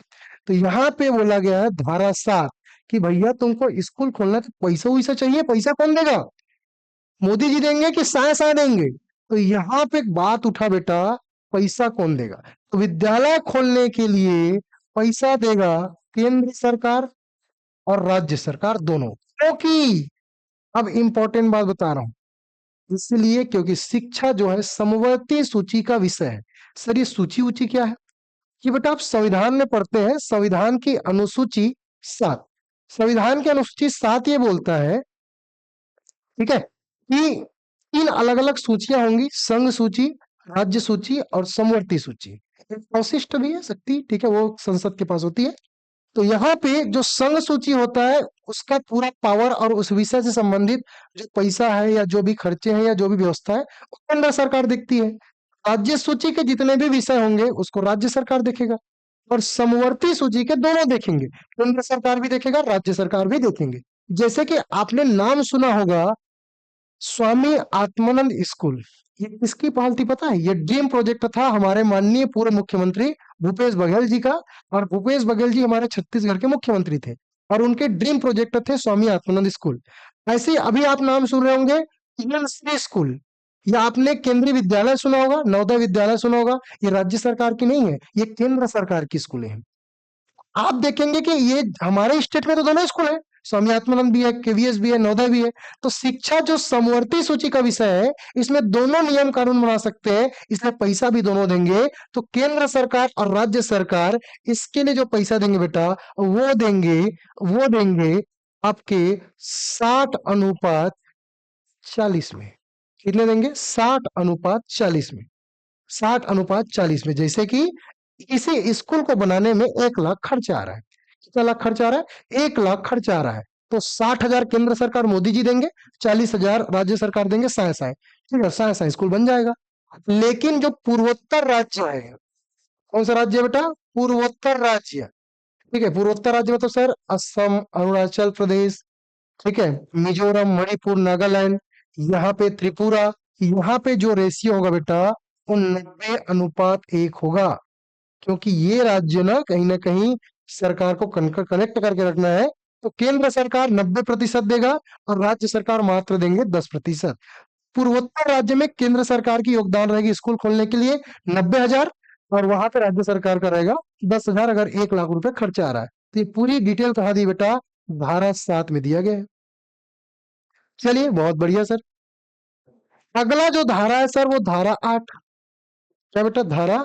तो यहाँ पे बोला गया है धारा 7 कि भैया तुमको स्कूल खोलना है, तो पैसा वैसा चाहिए, पैसा कौन देगा? मोदी जी देंगे कि साय साय देंगे? तो यहाँ पे एक बात उठा बेटा, पैसा कौन देगा? तो विद्यालय खोलने के लिए पैसा देगा केंद्र सरकार और राज्य सरकार दोनों, क्योंकि अब इंपॉर्टेंट बात बता रहा हूं, इसलिए क्योंकि शिक्षा जो है समवर्ती सूची का विषय है। सर ये सूची ऊंची क्या है? कि बेटा आप संविधान में पढ़ते हैं, संविधान की अनुसूची 7, संविधान की अनुसूची 7 ये बोलता है, ठीक है, कि 3 अलग-अलग सूचियां होंगी, संघ सूची, राज्य सूची और समवर्ती सूची। एक अवशिष्ट भी है शक्ति, ठीक है, वो संसद के पास होती है। तो यहाँ पे जो संघ सूची होता है, उसका पूरा पावर और उस विषय से संबंधित जो पैसा है या जो भी खर्चे हैं या जो भी व्यवस्था है, वो केंद्र सरकार देखती है। राज्य सूची के जितने भी विषय होंगे उसको राज्य सरकार देखेगा, और समवर्ती सूची के दोनों देखेंगे, केंद्र सरकार भी देखेगा, राज्य सरकार भी देखेंगे। जैसे कि आपने नाम सुना होगा स्वामी आत्मानंद स्कूल, ये किसकी पहल थी पता है? ये ड्रीम प्रोजेक्ट था हमारे माननीय पूर्व मुख्यमंत्री भूपेश बघेल जी का, और भूपेश बघेल जी हमारे छत्तीसगढ़ के मुख्यमंत्री थे, और उनके ड्रीम प्रोजेक्ट थे स्वामी आत्मानंद स्कूल। ऐसे ही अभी आप नाम सुन रहे होंगे पीएम श्री स्कूल, या आपने केंद्रीय विद्यालय सुना होगा, नवोदय विद्यालय सुना होगा, ये राज्य सरकार की नहीं है, ये केंद्र सरकार की स्कूलें हैं। आप देखेंगे कि ये हमारे स्टेट में तो दोनों स्कूल है, स्वामी आत्मानंद भी है, केवीएस भी है, नवोदय भी है। तो शिक्षा जो समवर्ती सूची का विषय है, इसमें दोनों नियम कानून बना सकते हैं, इसलिए पैसा भी दोनों देंगे। तो केंद्र सरकार और राज्य सरकार इसके लिए जो पैसा देंगे बेटा, वो देंगे आपके 60:40 में। कितने देंगे? 60:40 में। 60:40 में, जैसे कि इसी स्कूल को बनाने में 1 लाख खर्चा आ रहा है। कितना लाख खर्चा आ रहा है? 1 लाख खर्चा आ रहा है। तो 60,000 केंद्र सरकार मोदी जी देंगे, 40,000 राज्य सरकार देंगे, साय साय। ठीक है, साय साय स्कूल बन जाएगा। लेकिन जो पूर्वोत्तर राज्य है, कौन सा राज्य है बेटा? पूर्वोत्तर राज्य। ठीक है, पूर्वोत्तर राज्य मतलब सर असम, अरुणाचल प्रदेश, ठीक है, मिजोरम, मणिपुर, नागालैंड, यहाँ पे त्रिपुरा, यहाँ पे जो रेशियो होगा बेटा वो 90:1 होगा, क्योंकि ये राज्य ना कहीं सरकार को कनेक्ट करके रखना है। तो केंद्र सरकार 90% देगा और राज्य सरकार मात्र देंगे 10%। पूर्वोत्तर राज्य में केंद्र सरकार की योगदान रहेगी स्कूल खोलने के लिए 90,000, और वहां पे राज्य सरकार का रहेगा 10,000, अगर 1 लाख रुपए खर्चा आ रहा है। तो ये पूरी डिटेल कहा दी बेटा, धारा 7 में दिया गया है। चलिए बहुत बढ़िया सर। अगला जो धारा है सर वो धारा 8। क्या बेटा? धारा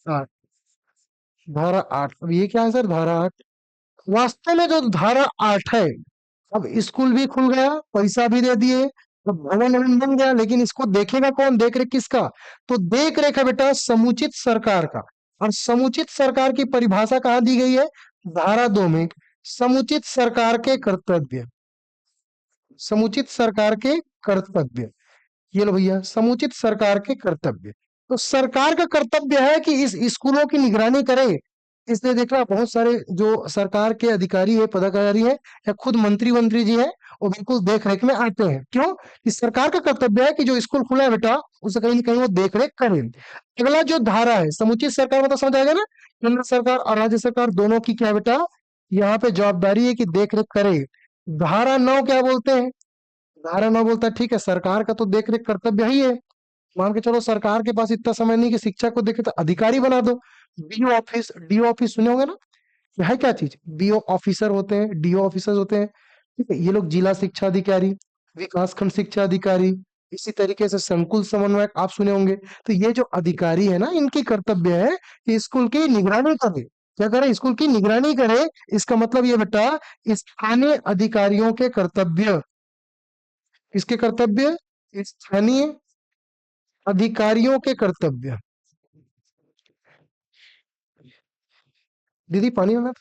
8। धारा 8, अब ये क्या है सर? धारा 8 वास्तव में जो धारा 8 है, अब स्कूल भी खुल गया, पैसा भी दे दिए, तो भवन ववन बन गया, लेकिन इसको देखेगा कौन? देख रेख किसका? तो देख रेख है बेटा समुचित सरकार का। और समुचित सरकार की परिभाषा कहाँ दी गई है? धारा 2 में। समुचित सरकार के कर्तव्य, समुचित सरकार के कर्तव्य, ये लो भैया, समुचित सरकार के कर्तव्य। तो सरकार का कर्तव्य है कि इस स्कूलों की निगरानी करे। इसलिए देखना, बहुत सारे जो सरकार के अधिकारी है, पदाधिकारी है, या खुद मंत्री मंत्री जी है, वो बिल्कुल देख रेख में आते हैं। क्यों? कि सरकार का कर्तव्य है कि जो स्कूल खुला है बेटा उसे कहीं ना कहीं वो देख रेख करे। अगला जो धारा है, समुचित सरकार, मतलब समझ आएगा ना, केंद्र सरकार और राज्य सरकार दोनों की क्या है बेटा, यहाँ पे जवाबदारी है कि देख रेख करे। धारा 9 क्या बोलते हैं? धारा 9 बोलता है ठीक है, सरकार का तो देख रेख कर्तव्य ही है। मान के चलो सरकार के पास इतना समय नहीं कि शिक्षा को देखे, तो अधिकारी बना दो। बीओ ऑफिस, डीओ ऑफिस सुने होंगे ना? ये है क्या चीज? बीओ ऑफिसर होते हैं, डीओ ऑफिसर होते हैं, ठीक है। ये लोग जिला शिक्षा अधिकारी, विकास खंड शिक्षा अधिकारी, इसी तरीके से संकुल समन्वयक आप सुने होंगे। तो ये जो अधिकारी है ना, इनकी कर्तव्य है कि स्कूल की निगरानी करे। क्या करे? स्कूल की निगरानी करे। इसका मतलब ये बेटा, स्थानीय अधिकारियों के कर्तव्य, किसके कर्तव्य? स्थानीय अधिकारियों के कर्तव्य। दीदी पानी में,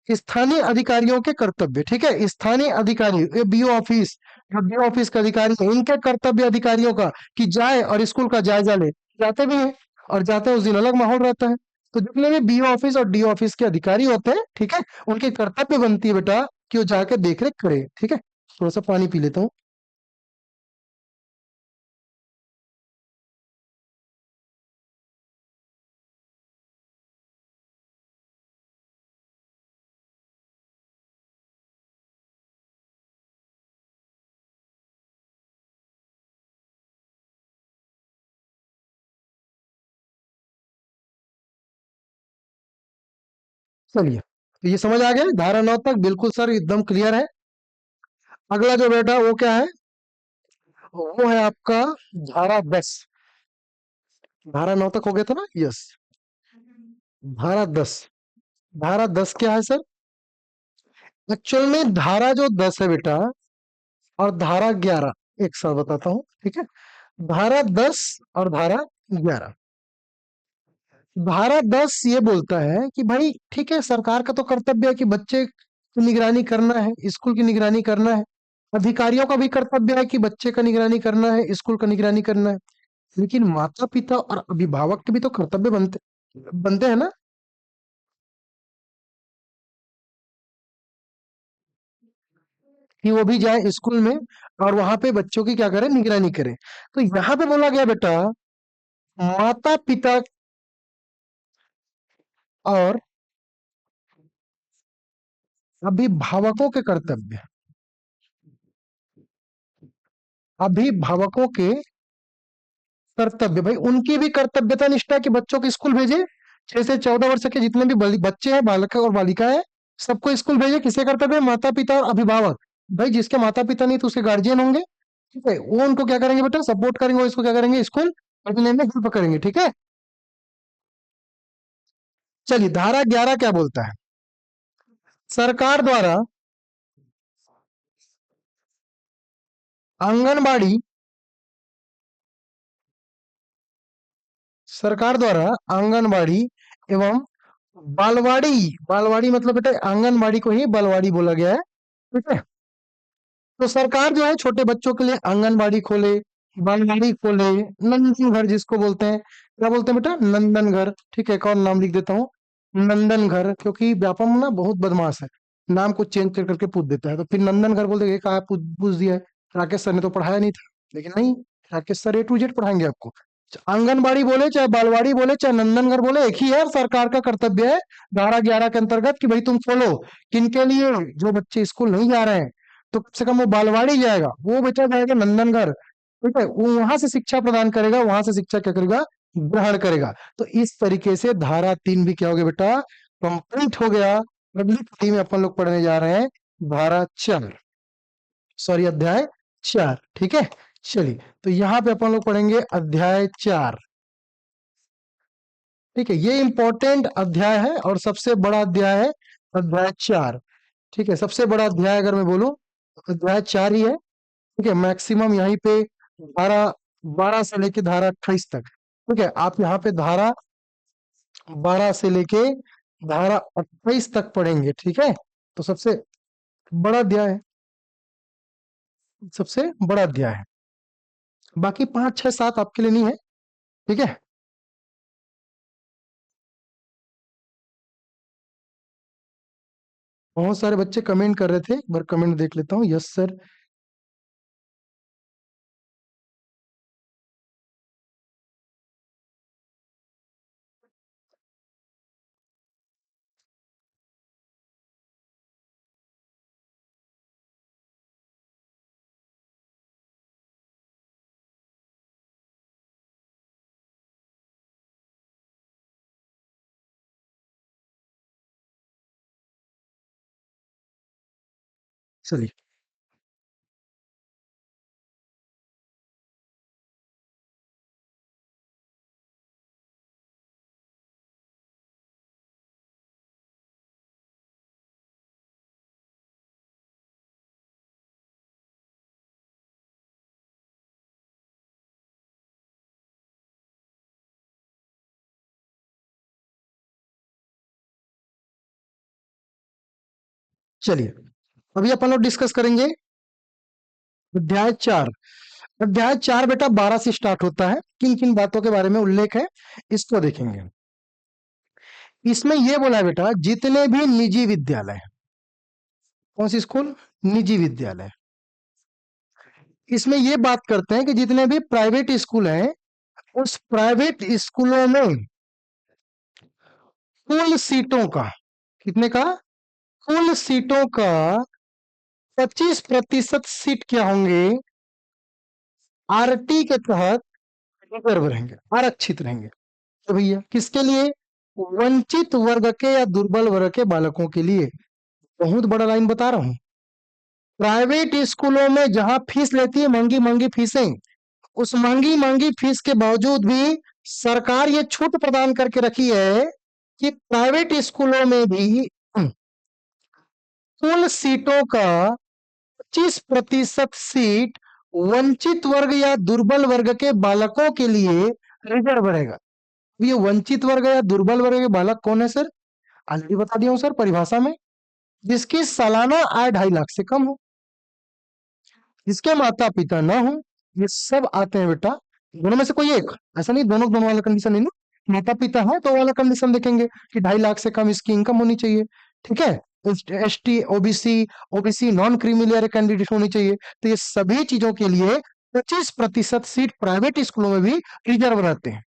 स्थानीय अधिकारियों के कर्तव्य, ठीक है। स्थानीय अधिकारी, ये बीओ ऑफिस, जो बीओ ऑफिस के अधिकारी हैं, इनके कर्तव्य अधिकारियों का कि जाए और स्कूल का जायजा ले। जाते भी हैं, और जाते हैं उस दिन अलग माहौल रहता है। तो जितने भी बीओ ऑफिस और डीओ ऑफिस के अधिकारी होते हैं, ठीक है, उनकी कर्तव्य बनती है बेटा कि वो जाके देख रेख करे, ठीक है। थोड़ा सा पानी पी लेता हूँ। चलिए, तो ये समझ आ गया धारा 9 तक? बिल्कुल सर, एकदम क्लियर है। अगला जो बेटा वो क्या है? वो है आपका धारा 10। धारा 9 तक हो गया था ना? यस। धारा 10। धारा 10 क्या है सर? एक्चुअल में धारा जो 10 है बेटा, और धारा 11, एक साथ बताता हूँ, ठीक है। धारा 10 और धारा 11। धारा 10 ये बोलता है कि भाई ठीक है, सरकार का तो कर्तव्य है कि बच्चे की निगरानी करना है, स्कूल की निगरानी करना है। अधिकारियों का भी कर्तव्य है कि बच्चे का निगरानी करना है, स्कूल का निगरानी करना है। लेकिन माता पिता और अभिभावक के भी तो कर्तव्य बनते बनते हैं ना, कि वो भी जाए स्कूल में और वहां पे बच्चों की क्या करें? निगरानी करें। तो यहाँ पे बोला गया बेटा, माता पिता और अभिभावकों के कर्तव्य, अभिभावकों के कर्तव्य, भाई उनकी भी कर्तव्यता निष्ठा कि बच्चों को स्कूल भेजे। 6 से 14 वर्ष के जितने भी बच्चे हैं, बालक और बालिका है, सबको स्कूल भेजे। किसके कर्तव्य है? माता पिता और अभिभावक। भाई जिसके माता पिता नहीं तो उसके गार्जियन होंगे, ठीक है, वो उनको क्या करेंगे बेटा? सपोर्ट करेंगे, वो इसको क्या करेंगे? स्कूल पढ़ने में हेल्प करेंगे, ठीक है। चलिए, धारा 11 क्या बोलता है? सरकार द्वारा आंगनबाड़ी, सरकार द्वारा आंगनबाड़ी एवं बालवाड़ी, बालवाड़ी मतलब बेटा आंगनबाड़ी को ही बालवाड़ी बोला गया है, ठीक है। तो सरकार जो है छोटे बच्चों के लिए आंगनबाड़ी खोले, बालवाड़ी खोले, नंदन घर जिसको बोलते हैं। क्या बोलते हैं बेटा? नंदन घर, ठीक है। एक और नाम लिख देता हूँ, नंदन घर, क्योंकि व्यापम ना बहुत बदमाश है, नाम को चेंज कर करके पूछ देता है। तो फिर नंदन घर बोलते, कहा पूछ पूछ दिया है, राकेश सर ने तो पढ़ाया नहीं था, लेकिन नहीं, Rakesh sir A to Z पढ़ाएंगे आपको। आंगनबाड़ी बोले चाहे बालवाड़ी बोले चाहे नंदनघर बोले, एक ही है, सरकार का कर्तव्य है धारा 11 के अंतर्गत कि भाई तुम खोलो। किनके लिए? जो बच्चे स्कूल नहीं जा रहे हैं, तो कम से कम वो बालवाड़ी जाएगा, वो बच्चा जाएगा नंदनघर, ठीक है, वो वहां से शिक्षा प्रदान करेगा, वहां से शिक्षा क्या करेगा, ग्रहण करेगा। तो इस तरीके से धारा 3 भी क्या हो गया बेटा, कंप्लीट हो गया। अगली कड़ी में अपन लोग पढ़ने जा रहे हैं धारा 4, सॉरी अध्याय 4, ठीक है। चलिए, तो यहाँ पे अपन लोग पढ़ेंगे अध्याय 4, ठीक है। ये इंपॉर्टेंट अध्याय है और सबसे बड़ा अध्याय है अध्याय 4, ठीक है। सबसे बड़ा अध्याय अगर मैं बोलूं तो अध्याय 4 ही है, ठीक है। मैक्सिमम यहीं पे धारा 12 से लेके धारा 28 तक, ठीक है। आप यहाँ पे धारा 12 से लेके धारा 28 तक पढ़ेंगे, ठीक है। तो सबसे बड़ा अध्याय है, सबसे बड़ा अध्याय है। बाकी 5 6 7 आपके लिए नहीं है, ठीक है। बहुत सारे बच्चे कमेंट कर रहे थे, एक बार कमेंट देख लेता हूँ। यस सर, चलिए। चलिए, अभी अपन लोग डिस्कस करेंगे अध्याय 4। अध्याय 4 बेटा 12 से स्टार्ट होता है। किन किन बातों के बारे में उल्लेख है, इसको देखेंगे। इसमें यह बोला है बेटा, जितने भी निजी विद्यालय हैं, कौन सी स्कूल, निजी विद्यालय, इसमें यह बात करते हैं कि जितने भी प्राइवेट स्कूल हैं, उस प्राइवेट स्कूलों में कुल सीटों का, कितने का, कुल सीटों का 25% सीट क्या होंगे, आरटी के तहत रिजर्व रहेंगे, आरक्षित रहेंगे। तो भैया किसके लिए, वंचित वर्ग के या दुर्बल वर्ग के बालकों के लिए। बहुत बड़ा लाइन बता रहा हूं। प्राइवेट स्कूलों में जहां फीस लेती है महंगी महंगी फीसें, उस महंगी महंगी फीस के बावजूद भी सरकार ये छूट प्रदान करके रखी है कि प्राइवेट स्कूलों में भी कुल सीटों का 25% सीट वंचित वर्ग या दुर्बल वर्ग के बालकों के लिए रिजर्व रहेगा। ये वंचित वर्ग या दुर्बल वर्ग के बालक कौन है सर, ऑलरेडी बता दिया हूं सर परिभाषा में, जिसकी सालाना आय 2.5 लाख से कम हो, जिसके माता पिता ना हो, ये सब आते हैं बेटा। दोनों में से कोई एक, ऐसा नहीं दोनों दोनों वाला कंडीशन नहीं ना, माता पिता है तो वाला कंडीशन देखेंगे कि 2.5 लाख से कम इसकी इनकम होनी चाहिए, ठीक है। ST OBC, OBC non creamy layer candidate होनी चाहिए। तो ये सभी चीजों के लिए 25% सीट प्राइवेट स्कूलों में भी रिजर्व रहते हैं।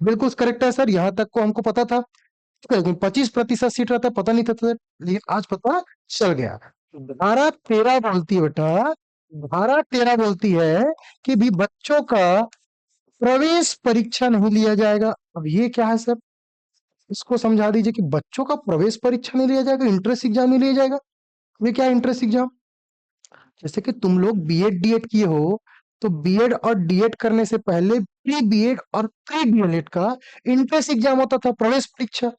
बिल्कुल करेक्ट है सर, यहाँ तक को हमको पता था, 25% सीट रहता है, पता नहीं था सर, लेकिन आज पता चल गया। धारा 13 बोलती है बेटा, धारा 13 बोलती है कि भी बच्चों का प्रवेश परीक्षा नहीं लिया जाएगा। अब ये क्या है सर, इसको समझा दीजिए कि बच्चों का प्रवेश परीक्षा नहीं लिया जाएगा, इंट्रेंस एग्जाम नहीं लिया जाएगा। ये क्या है इंट्रेंस एग्जाम, जैसे कि तुम लोग बीएड डीएड किए हो, तो बीएड और डीएड करने से पहले प्री बीएड और प्री डीएलएड का इंट्रेंस एग्जाम होता था, प्रवेश परीक्षा।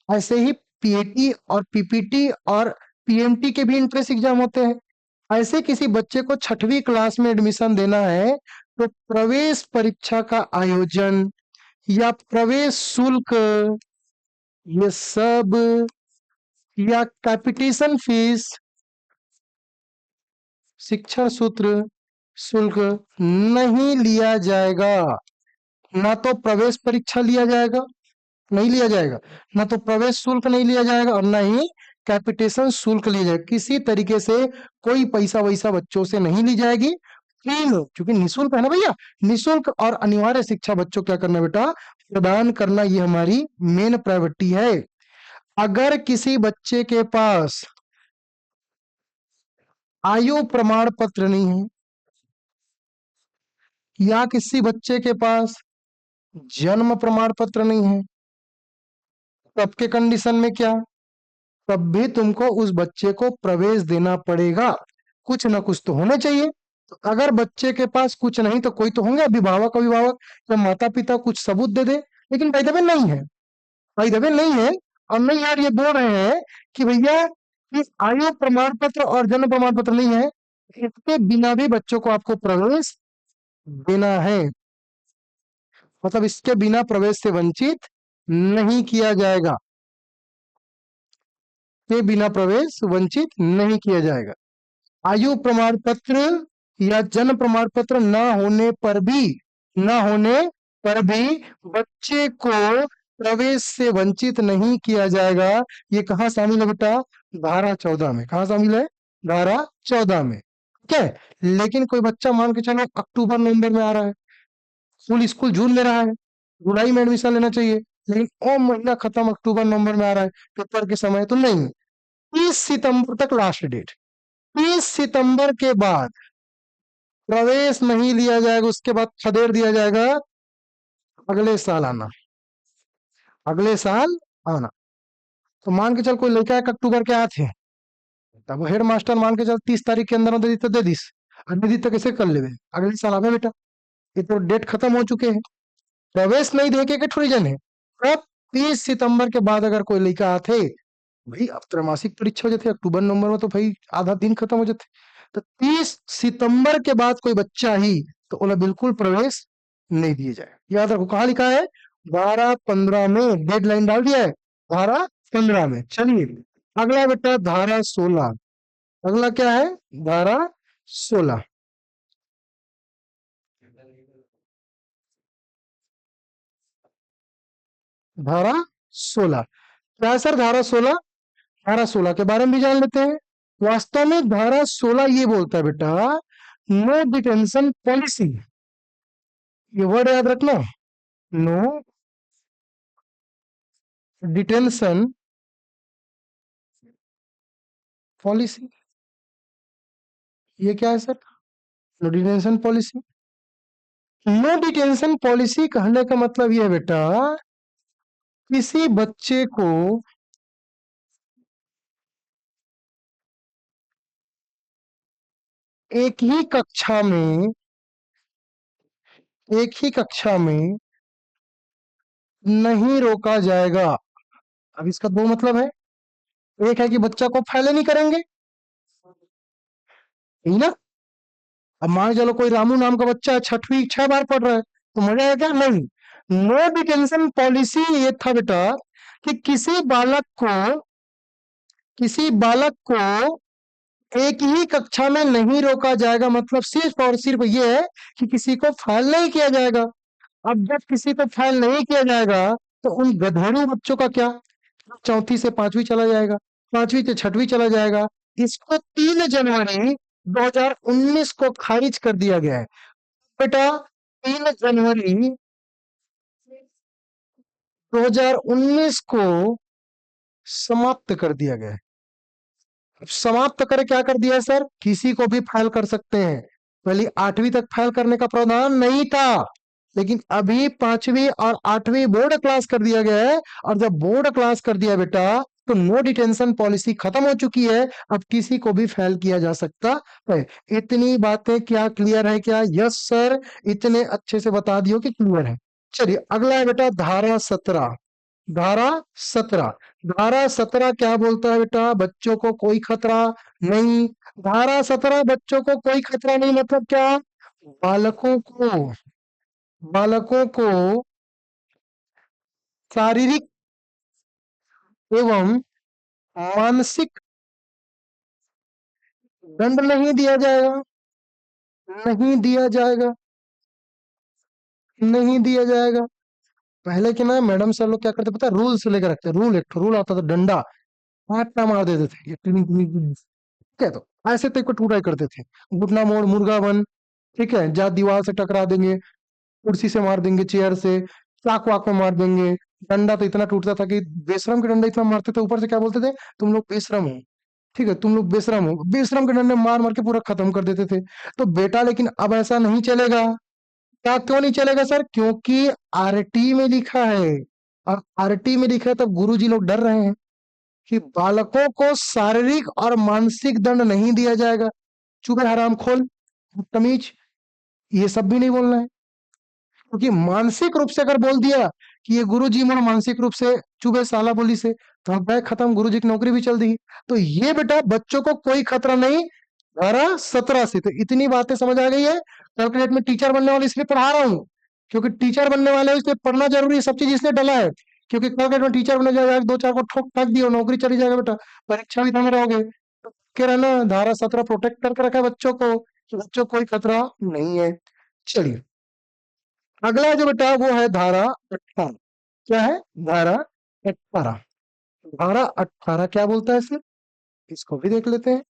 ऐसे ही पीएटी और पीपीटी और पीएमटी के भी इंट्रेंस एग्जाम होते हैं। ऐसे किसी बच्चे को 6वीं क्लास में एडमिशन देना है, तो प्रवेश परीक्षा का आयोजन या प्रवेश शुल्क, ये सब, या कैपिटेशन फीस, शिक्षण सूत्र शुल्क नहीं लिया जाएगा। ना तो प्रवेश परीक्षा लिया जाएगा, नहीं लिया जाएगा, ना तो प्रवेश शुल्क नहीं लिया जाएगा, और ना ही कैपिटेशन शुल्क लिया जाएगा। किसी तरीके से कोई पैसा वैसा बच्चों से नहीं ली जाएगी। फ्री में, क्योंकि निःशुल्क है ना भैया, निःशुल्क और अनिवार्य शिक्षा बच्चों को क्या करना बेटा, प्रदान करना, ये हमारी मेन प्रायोरिटी है। अगर किसी बच्चे के पास आयु प्रमाण पत्र नहीं है, या किसी बच्चे के पास जन्म प्रमाण पत्र नहीं है, तब के कंडीशन में क्या, तब भी तुमको उस बच्चे को प्रवेश देना पड़ेगा। कुछ ना कुछ तो होना चाहिए। तो अगर बच्चे के पास कुछ नहीं तो कोई तो होंगे, अभिभावक अभिभावक या माता पिता कुछ सबूत दे दे। लेकिन भाई दबे नहीं है, भाई दबे नहीं है। और नहीं यार, ये बोल रहे हैं कि भैया इस आयु प्रमाण पत्र और जन्म प्रमाण पत्र नहीं है, इसके बिना भी बच्चों को आपको प्रवेश देना है। मतलब इसके बिना प्रवेश से वंचित नहीं किया जाएगा, के बिना प्रवेश वंचित नहीं किया जाएगा। आयु प्रमाण पत्र या जन्म प्रमाण पत्र ना होने पर भी बच्चे को प्रवेश से वंचित नहीं किया जाएगा। ये कहाँ शामिल है बेटा, धारा 14 में। कहाँ शामिल है, धारा 14 में। ठीक है। लेकिन कोई बच्चा मान के चलो अक्टूबर नवंबर में आ रहा है, स्कूल जून में रहा है, जुलाई में एडमिशन लेना चाहिए, लेकिन ओ महीना खत्म अक्टूबर नवंबर में आ रहा है पेपर के समय, तो नहीं, 30 सितंबर तक लास्ट डेट। 30 सितंबर के बाद प्रवेश नहीं लिया जाएगा, उसके बाद खदेड़ दिया जाएगा, अगले साल आना, अगले साल आना। तो मान के चल कोई लड़का 1 अक्टूबर के आए थे, तब हेड मास्टर मान के चल 30 तारीख के अंदर दे दी तो दे दिस, और नहीं दी तो कैसे कर लेवे, अगले साल आवे बेटा। ये तो डेट खत्म हो चुके हैं, प्रवेश नहीं दे के रीजन है। अब 30 सितंबर के बाद अगर कोई लड़का आते, भाई अब त्रैमासिक परीक्षा हो जाती अक्टूबर नवंबर में, तो भाई आधा दिन खत्म हो जाते। तो 30 सितंबर के बाद कोई बच्चा ही, तो उन्हें बिल्कुल प्रवेश नहीं दिए जाए। याद रखो कहाँ लिखा है, 12-15 में डेडलाइन डाल दिया है, 12-15 में। चलिए अगला बेटा धारा 16। अगला क्या है, धारा 16। धारा 16 क्या है सर, धारा 16, धारा 16 के बारे में भी जान लेते हैं। वास्तव में धारा 16 ये बोलता है बेटा, नो डिटेंशन पॉलिसी। ये वर्ड याद रखना, नो डिटेंशन पॉलिसी। ये क्या है sir, no detention policy. No detention policy कहने का मतलब ये है बेटा, किसी बच्चे को एक ही कक्षा में, एक ही कक्षा में नहीं रोका जाएगा। अब इसका दो मतलब है, एक है कि बच्चा को फैले नहीं करेंगे, यही ना। अब मान के चलो कोई रामू नाम का बच्चा है, 6वीं 6 बार पढ़ रहा है, तो मजा आएगा क्या, नहीं। नो डिटेंशन पॉलिसी ये था बेटा कि किसी बालक को एक ही कक्षा में नहीं रोका जाएगा। मतलब सिर्फ और सिर्फ ये है कि किसी को फाइल नहीं किया जाएगा। अब जब किसी को फाइल नहीं किया जाएगा, तो उन गधेड़ू बच्चों का क्या, चौथी से 5वीं चला जाएगा, 5वीं से 6वीं चला जाएगा। इसको 3 जनवरी 2019 को खारिज कर दिया गया है बेटा। 3 जनवरी 2019 को समाप्त कर दिया गया है। अब समाप्त करे क्या कर दिया है सर, किसी को भी फाइल कर सकते हैं। पहले 8वीं तक फाइल करने का प्रावधान नहीं था, लेकिन अभी 5वीं और 8वीं बोर्ड क्लास कर दिया गया है। और जब बोर्ड क्लास कर दिया बेटा, तो नो डिटेंशन पॉलिसी खत्म हो चुकी है, अब किसी को भी फेल किया जा सकता है। इतनी बातें क्या क्लियर है क्या, यस सर, इतने अच्छे से बता दियो कि क्लियर है। चलिए अगला है बेटा धारा 17। धारा 17, धारा 17 क्या बोलता है बेटा, बच्चों को कोई खतरा नहीं। धारा 17 बच्चों को कोई खतरा नहीं मतलब क्या, बालकों को बालकों को शारीरिक एवं मानसिक दंड नहीं दिया जाएगा, नहीं दिया जाएगा, नहीं दिया जाएगा। पहले के ना मैडम सर लोग क्या करते पता है, रूल से लेकर रखते, रूल, एक रूल आता था डंडा, आटा मार देते थे, ये टिन टिन टिन। ठीक है, तो ऐसे तो को टूटाई करते थे, घुटना मोड़ मुर्गा बन, ठीक है, जहाँ दीवार से टकरा देंगे, कुर्सी से मार देंगे, चेयर से, चाक वाक में मार देंगे। डंडा तो इतना टूटता था कि बेशरम के डंडा इतना मारते थे, ऊपर से क्या बोलते थे, तुम लोग बेशरम हो। ठीक है, तुम लोग बेशरम हो, बेशरम के डंडे मार मार के पूरा खत्म कर देते थे। तो बेटा लेकिन अब ऐसा नहीं चलेगा। क्या क्यों नहीं चलेगा सर? क्योंकि आरटी में लिखा है, और आरटी में लिखा है तब गुरुजी लोग डर रहे हैं कि बालकों को शारीरिक और मानसिक दंड नहीं दिया जाएगा। चुप है हराम खोल, तमीज, ये सब भी नहीं बोलना है। क्योंकि मानसिक रूप से अगर बोल दिया कि ये गुरु जी मोर मानसिक रूप से चुभे साला बोली से, तो अब बैग खत्म, गुरु जी की नौकरी भी चल दी। तो ये बेटा बच्चों को कोई खतरा नहीं, 12-17 से। तो इतनी बातें समझ आ गई है। कैलकुलेट में टीचर बनने वाले इसलिए पढ़ा रहा हूँ, क्योंकि टीचर बनने वाले हो इसलिए पढ़ना जरूरी है, सब चीज इसलिए डला है। क्योंकि कैलकुलेट में टीचर बनने जाएगा, दो चार को ठोक ठाक दियो, नौकरी चली जाएगा बेटा, परीक्षा भी देने रहोगे। तो कह रहा ना, धारा 17 प्रोटेक्ट करके रखा है बच्चों को, कि बच्चों को कोई खतरा नहीं है। चलिए, अगला जो बेटा वो है धारा 18। क्या है? धारा 18। धारा 18 क्या बोलता है सिर्फ, इसको भी देख लेते हैं।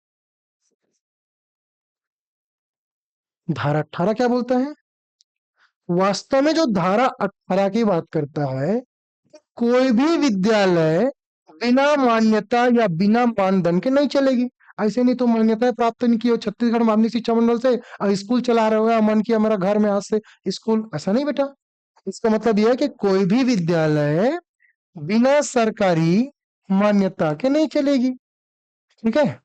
धारा 18 क्या बोलता है? वास्तव में जो धारा 18 की बात करता है, कोई भी विद्यालय बिना मान्यता या बिना मानदंड के नहीं चलेगी। ऐसे नहीं तो मान्यताएं प्राप्त नहीं की हो छत्तीसगढ़ माध्यमिक शिक्षा मंडल से और स्कूल चला रहे हो, या मन किया मेरा घर में आज से स्कूल, ऐसा नहीं बेटा। इसका मतलब यह है कि कोई भी विद्यालय बिना सरकारी मान्यता के नहीं चलेगी। ठीक है,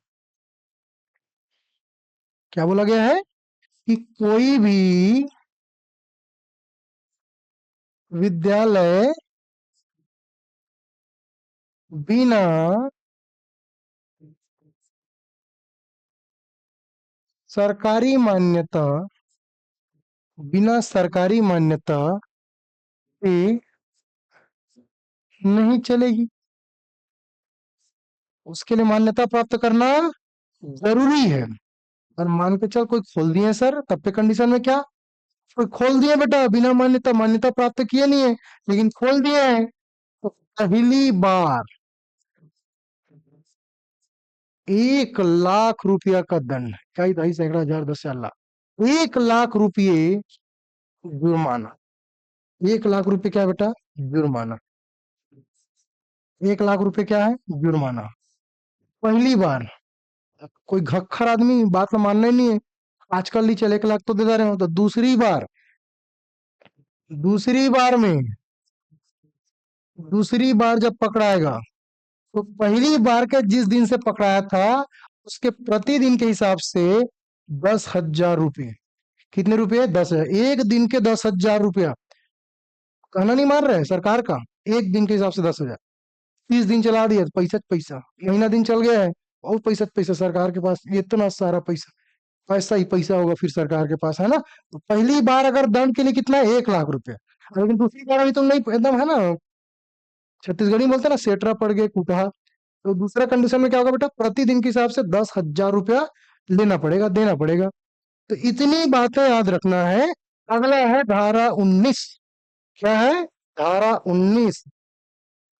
क्या बोला गया है कि कोई भी विद्यालय बिना सरकारी मान्यता, बिना सरकारी मान्यता के नहीं चलेगी। उसके लिए मान्यता प्राप्त करना जरूरी है। और मान के चल कोई खोल दिए सर, तब पे कंडीशन में क्या, कोई खोल दिए बेटा बिना मान्यता, मान्यता प्राप्त किए नहीं है लेकिन खोल दिए हैं, तो पहली बार 1 लाख रुपया का दंड, क्या 2.5 सैकड़ा हजार 10 लाख, 1 लाख रुपये जुर्माना। 1 लाख रुपए क्या है बेटा? जुर्माना। 1 लाख रुपए क्या है? जुर्माना। पहली बार। कोई घक्खर आदमी बात में मानना ही नहीं है, आजकल नहीं चल 1 लाख तो दे दे रहे हो। तो दूसरी बार में, दूसरी बार जब पकड़ाएगा, तो पहली बार के जिस दिन से पकड़ाया था उसके प्रतिदिन के हिसाब से 10,000 रुपये। कितने रुपए? 10,000। एक दिन के 10,000 रुपया। कहना नहीं मान रहे सरकार का, एक दिन के हिसाब से 10,000। 30 दिन चला दिया तो पैसा पैसा, महीना दिन चल गया है और पैसा पैसा सरकार के पास, ये इतना सारा पैसा, पैसा ही पैसा होगा फिर सरकार के पास, है ना। तो पहली बार अगर दंड के लिए कितना है? 1 लाख रुपया। लेकिन दूसरी बार अभी तुम नहीं, एकदम है ना, छत्तीसगढ़ी में बोलते हैं ना, सेटरा पड़ गए कुटहा। तो दूसरा कंडीशन में क्या होगा बेटा? प्रतिदिन के हिसाब से 10,000 रुपया लेना पड़ेगा, देना पड़ेगा। तो इतनी बातें याद रखना है। अगला है धारा 19। क्या है? धारा 19।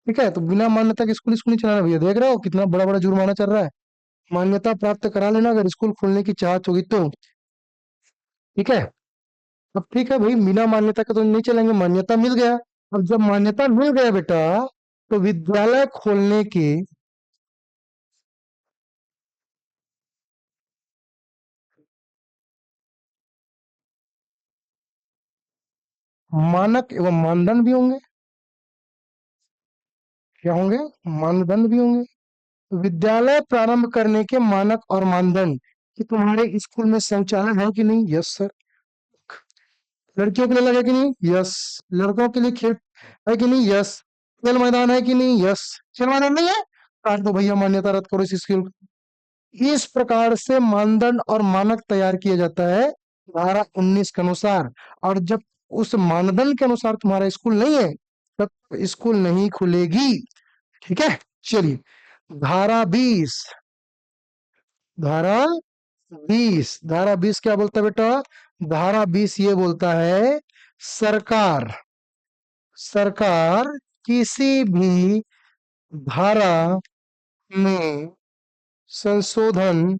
ठीक है, तो बिना मान्यता के स्कूल स्कूल नहीं चलाना भैया, देख रहे हो कितना बड़ा बड़ा जुर्माना चल रहा है। मान्यता प्राप्त करा लेना अगर स्कूल खोलने की चाहत होगी तो। ठीक है, अब ठीक है भाई, बिना मान्यता के तो नहीं चलेंगे, मान्यता मिल गया। अब जब मान्यता मिल गया बेटा, तो विद्यालय खोलने के मानक एवं मानदंड भी होंगे। क्या होंगे? मानदंड भी होंगे। विद्यालय प्रारंभ करने के मानक और मानदंड, कि तुम्हारे स्कूल में शौचालय है कि नहीं? Yes sir. लड़कियों के लिए लगे कि नहीं? यस। लड़कों के लिए खेल है कि नहीं? यस। खेल मैदान है कि नहीं? यस। खेल मैदान नहीं है, काट दो भैया, मान्यता रद्द करो इस स्कूल को। इस प्रकार से मानदंड और मानक तैयार किया जाता है धारा 19 के अनुसार। और जब उस मानदंड के अनुसार तुम्हारा स्कूल नहीं है, तब स्कूल नहीं खुलेगी। ठीक है, चलिए, धारा 20। धारा 20, धारा 20 क्या बोलता है बेटा? धारा 20 ये बोलता है, सरकार सरकार किसी भी धारा में संशोधन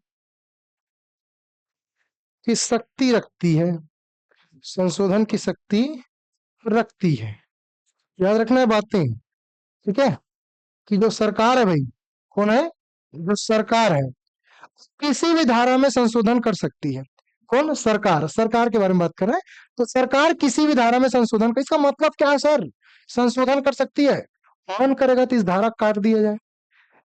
की शक्ति रखती है, संशोधन की शक्ति रखती है। याद रखना है बातें, ठीक है। कि जो सरकार है भाई, कौन है, जो सरकार है, किसी भी धारा में संशोधन कर सकती है। कौन, सरकार, सरकार के बारे में बात कर रहे हैं। तो सरकार किसी भी धारा में संशोधन कर, इसका मतलब क्या है सर, संशोधन कर सकती है। मन करेगा तो इस धारा को काट दिया जाए।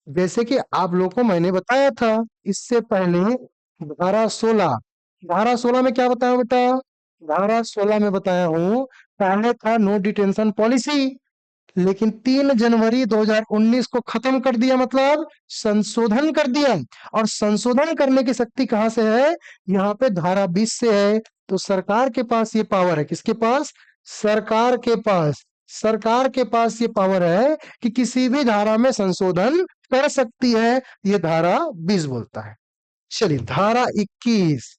जैसे कि आप लोगों को मैंने बताया था इससे पहले, धारा 16, धारा 16 में क्या बताया बेटा, धारा 16 में बताया हूं, पहले था नो डिटेंशन पॉलिसी, लेकिन 3 जनवरी 2019 को खत्म कर दिया, मतलब संशोधन कर दिया। और संशोधन करने की शक्ति कहां से है, यहाँ पे धारा 20 से है। तो सरकार के पास ये पावर है, किसके पास, सरकार के पास, सरकार के पास ये पावर है कि किसी भी धारा में संशोधन कर सकती है। ये धारा 20 बोलता है। चलिए धारा 21,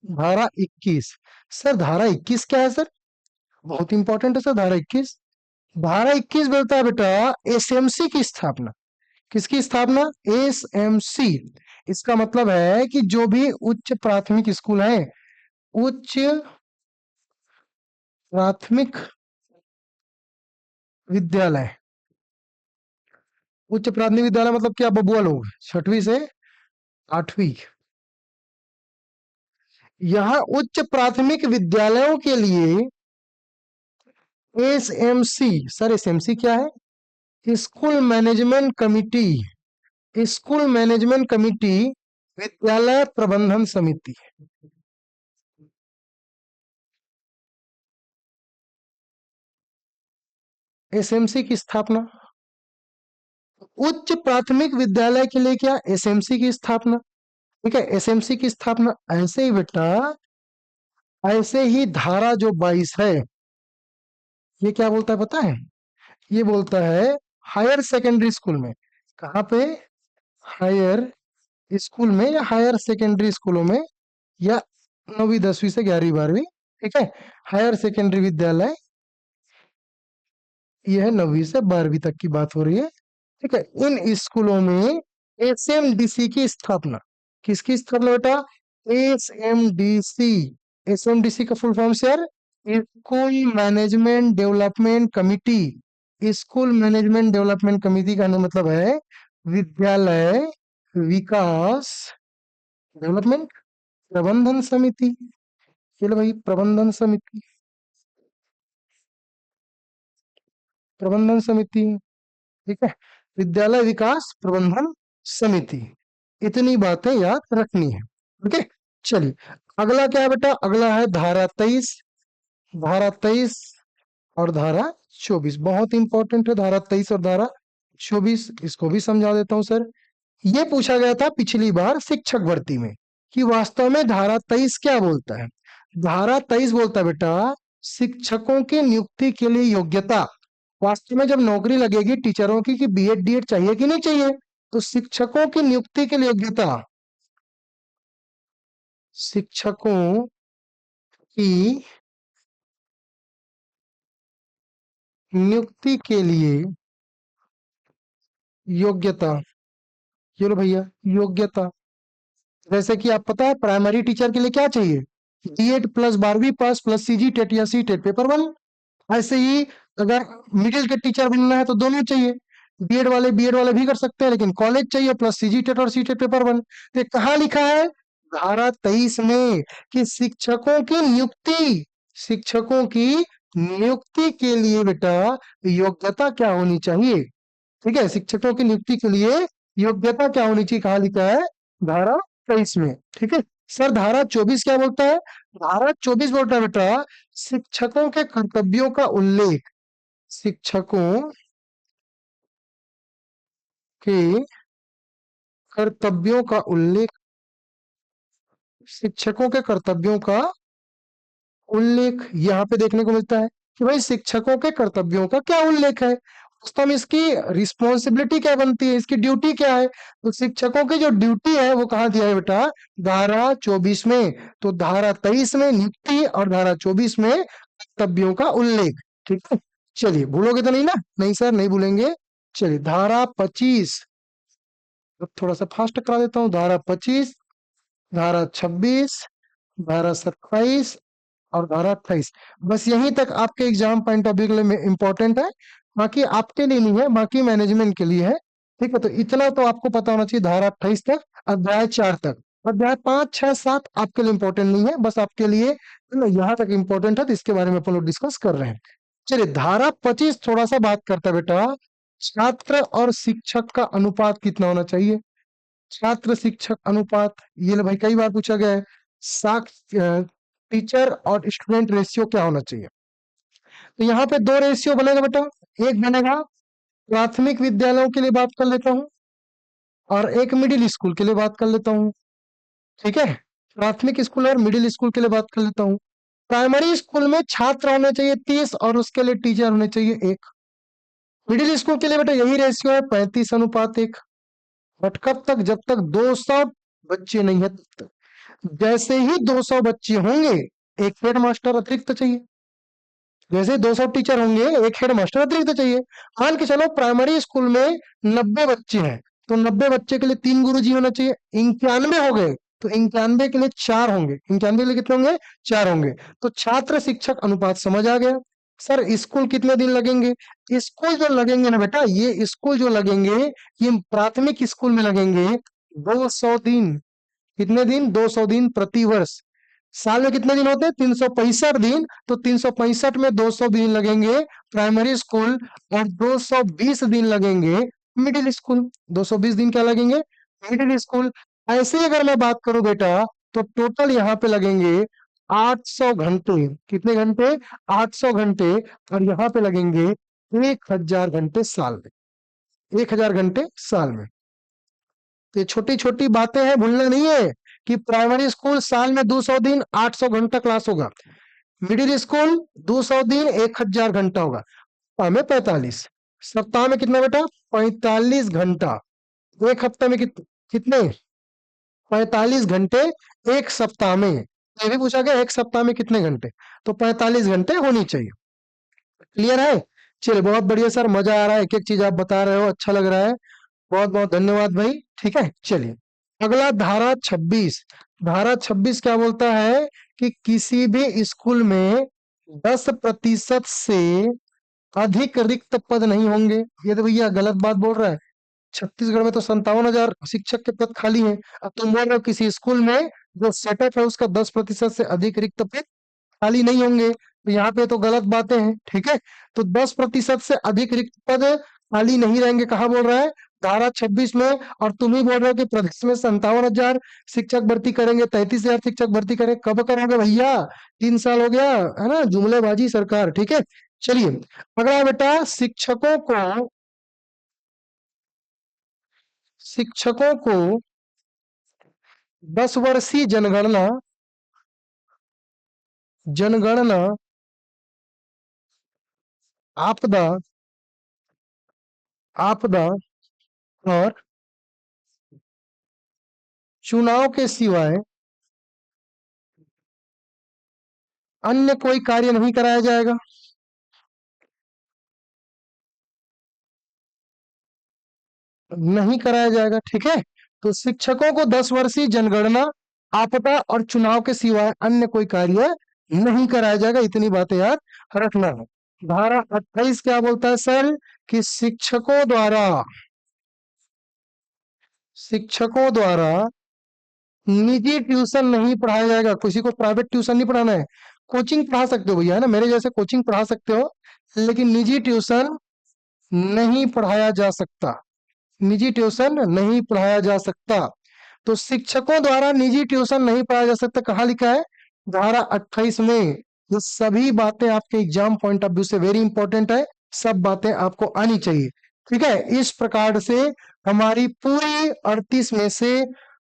धारा 21, सर धारा 21 क्या है सर, बहुत इंपॉर्टेंट है सर धारा 21। धारा 21 बोलता है बेटा एसएमसी की स्थापना, किसकी स्थापना, एसएमसी। इसका मतलब है कि जो भी उच्च प्राथमिक स्कूल है, उच्च प्राथमिक विद्यालय, उच्च प्राथमिक विद्यालय मतलब क्या बबुआ लोग, 6वीं से 8वीं, यहाँ उच्च प्राथमिक विद्यालयों के लिए एसएमसी, सर एसएमसी क्या है, school management committee, school management committee, विद्यालय प्रबंधन समिति, एसएमसी की स्थापना। उच्च प्राथमिक विद्यालय के लिए क्या, एसएमसी की स्थापना, ठीक है। एसएमसी की स्थापना ऐसे ही बेटा, ऐसे ही धारा जो 22 है, ये क्या बोलता है पता है, ये बोलता है हायर सेकेंडरी स्कूल में, कहाँ पे, हायर स्कूल में या हायर सेकेंडरी स्कूलों में, या 9वीं 10वीं से 11वीं 12वीं, ठीक है। हायर सेकेंडरी विद्यालय, यह 9वीं से 12वीं तक की बात हो रही है, ठीक है। इन स्कूलों में एसएमडीसी की स्थापना, किसकी स्थापना बेटा, एसएमडीसी, एसएमडीसी का full form sir, school management development committee, school management development committee का मतलब है विद्यालय विकास डेवलपमेंट प्रबंधन समिति। चलो भाई, प्रबंधन समिति, प्रबंधन समिति, ठीक है, विद्यालय विकास प्रबंधन समिति। इतनी बातें याद रखनी है, ओके। चलिए अगला क्या है बेटा, अगला है धारा 23, धारा 23 और धारा 24, बहुत इंपॉर्टेंट है धारा 23 और धारा 24, इसको भी समझा देता हूं सर। ये पूछा गया था पिछली बार शिक्षक भर्ती में कि वास्तव में धारा 23 क्या बोलता है। धारा 23 बोलता है बेटा शिक्षकों की नियुक्ति के लिए योग्यता, वास्तव में जब नौकरी लगेगी टीचरों की कि बीएड डीएड चाहिए कि नहीं चाहिए, तो शिक्षकों की नियुक्ति के लिए योग्यता, शिक्षकों की नियुक्ति के लिए योग्यता, ये लो भैया योग्यता। जैसे कि आप पता है प्राइमरी टीचर के लिए क्या चाहिए, बीएड प्लस 12वीं पास प्लस सीजी टेट या सी टेट पेपर 1। ऐसे ही अगर मिडिल के टीचर बनना है तो दोनों चाहिए, बीएड वाले भी कर सकते हैं, लेकिन कॉलेज चाहिए प्लस सीजी टेट और सी टेट पेपर 1। तो ये कहाँ लिखा है, धारा 23 में, कि शिक्षकों की नियुक्ति, शिक्षकों की नियुक्ति के लिए बेटा योग्यता क्या होनी चाहिए, ठीक है। शिक्षकों की नियुक्ति के लिए योग्यता क्या होनी चाहिए, कहाँ लिखा है, धारा 23 में, ठीक है। सर धारा 24 क्या बोलता है, धारा 24 बोलता है बेटा शिक्षकों के कर्तव्यों का उल्लेख, शिक्षकों के कर्तव्यों का उल्लेख, शिक्षकों के कर्तव्यों का उल्लेख यहाँ पे देखने को मिलता है कि भाई शिक्षकों के कर्तव्यों का क्या उल्लेख है, वास्तव में इसकी रिस्पॉन्सिबिलिटी क्या बनती है, इसकी ड्यूटी क्या है। तो शिक्षकों की जो ड्यूटी है वो कहाँ दिया है बेटा, धारा 24 में। तो धारा 23 में नियुक्ति और धारा 24 में कर्तव्यों का उल्लेख, ठीक है। चलिए भूलोगे तो नहीं ना, नहीं सर नहीं भूलेंगे। चलिए धारा 25, अब थोड़ा सा फास्ट करा देता हूँ। धारा 25, धारा 26, धारा 27 और धारा 28। बस यहीं तक आपके एग्जाम पॉइंट ऑफ व्यू के लिए इंपॉर्टेंट है, बाकी आपके लिए नहीं है, बाकी मैनेजमेंट के लिए है। ठीक है, तो इतना तो आपको पता होना चाहिए धारा 28 तक, अध्याय 4 तक। अध्याय 5, 6, 7 आपके लिए इंपॉर्टेंट नहीं है, बस आपके लिए यहाँ तक इंपॉर्टेंट है, तो इसके बारे में अपन लोग डिस्कस कर रहे हैं। चलिए, धारा 25 थोड़ा सा बात करता है बेटा, छात्र और शिक्षक का अनुपात कितना होना चाहिए। छात्र शिक्षक अनुपात, ये ले भाई कई बार पूछा गया है। टीचर और स्टूडेंट रेशियो क्या होना चाहिए। तो यहाँ पे दो रेशियो बनेगा बेटा। एक बनेगा प्राथमिक विद्यालयों के लिए, बात कर लेता हूँ, और एक मिडिल स्कूल के लिए बात कर लेता हूँ। ठीक है, प्राथमिक स्कूल और मिडिल स्कूल के लिए बात कर लेता हूँ। प्राइमरी स्कूल में छात्र होने चाहिए 30 और उसके लिए टीचर होने चाहिए 1। मिडिल स्कूल के लिए बेटा यही रेशियो है, 35:1। बट कब तक, जब तक 200 बच्चे नहीं है तब तक। जैसे ही 200 बच्चे होंगे, एक हेड मास्टर अतिरिक्त चाहिए। जैसे 200 टीचर होंगे, एक हेड मास्टर अतिरिक्त चाहिए। मान के चलो प्राइमरी स्कूल में 90 बच्चे हैं, तो 90 बच्चे के लिए 3 गुरुजी होना चाहिए। 91 हो गए, तो 91 के लिए 4 होंगे। 91 के लिए कितने होंगे, 4 होंगे। तो छात्र शिक्षक अनुपात समझ आ गया। सर स्कूल कितने दिन लगेंगे। स्कूल जो लगेंगे ना बेटा, ये स्कूल जो लगेंगे, ये प्राथमिक स्कूल में लगेंगे 200 दिन। कितने दिन, 200 दिन प्रति वर्ष। साल में कितने दिन होते हैं, 365 दिन। तो 365 में 200 दिन लगेंगे प्राइमरी स्कूल, और 220 दिन लगेंगे मिडिल स्कूल। 220 दिन क्या लगेंगे, मिडिल स्कूल। ऐसे ही अगर मैं बात करूं बेटा, तो टोटल यहाँ पे लगेंगे 800 घंटे। कितने घंटे, 800 घंटे। और यहाँ पे लगेंगे 1000 घंटे साल में। 1000 घंटे साल में। तो ये छोटी छोटी बातें हैं, भूलना नहीं है कि प्राइमरी स्कूल साल में 200 दिन 800 घंटा क्लास होगा। मिडिल स्कूल 200 दिन 1000 घंटा होगा। सप्ताह में 45। सप्ताह में कितना बेटा, 45 घंटा। एक हफ्ते में कितने, 45 घंटे एक सप्ताह में। ये भी पूछा गया एक सप्ताह में कितने घंटे, तो 45 घंटे होनी चाहिए। क्लियर है। चलिए, बहुत बढ़िया सर, मजा आ रहा है, एक एक चीज आप बता रहे हो, अच्छा लग रहा है। बहुत बहुत धन्यवाद भाई। ठीक है, चलिए अगला धारा 26। धारा 26 क्या बोलता है कि किसी भी स्कूल में 10% से अधिक रिक्त पद नहीं होंगे। ये तो भैया गलत बात बोल रहा है। छत्तीसगढ़ में तो 57,000 शिक्षक के पद खाली हैं। अब तुम बोल रहे हो किसी स्कूल में जो सेटअप है उसका 10% से अधिक रिक्त पद खाली नहीं होंगे, तो यहाँ पे तो गलत बातें हैं। ठीक है, तो 10% से अधिक रिक्त पद खाली नहीं रहेंगे, कहाँ बोल रहा है, धारा 26 में। और तुम ही बोल रहे हो कि प्रदेश में 57,000 शिक्षक भर्ती करेंगे, 33,000 शिक्षक भर्ती करेंगे। कब करोगे भैया, 3 साल हो गया है ना, जुमलेबाजी सरकार। ठीक है, चलिए अगला बेटा, शिक्षकों को 10 वर्षीय जनगणना जनगणना आपदा आपदा और चुनाव के सिवाय अन्य कोई कार्य नहीं कराया जाएगा। नहीं कराया जाएगा। ठीक है, तो शिक्षकों को 10 वर्षीय जनगणना आपदा और चुनाव के सिवाय अन्य कोई कार्य नहीं कराया जाएगा। इतनी बातें याद रखना है। धारा 28 क्या बोलता है सर, कि शिक्षकों द्वारा निजी ट्यूशन नहीं पढ़ाया जाएगा। किसी को प्राइवेट ट्यूशन नहीं पढ़ाना है। कोचिंग पढ़ा सकते हो भैया, है ना, मेरे जैसे कोचिंग पढ़ा सकते हो, लेकिन निजी ट्यूशन नहीं पढ़ाया जा सकता। निजी ट्यूशन नहीं पढ़ाया जा सकता। तो शिक्षकों द्वारा निजी ट्यूशन नहीं पढ़ाया जा सकता, कहाँ लिखा है, धारा 28 में। ये सभी बातें आपके एग्जाम पॉइंट ऑफ व्यू से वेरी इंपॉर्टेंट है, सब बातें आपको आनी चाहिए। ठीक है, इस प्रकार से हमारी पूरी 38 में से,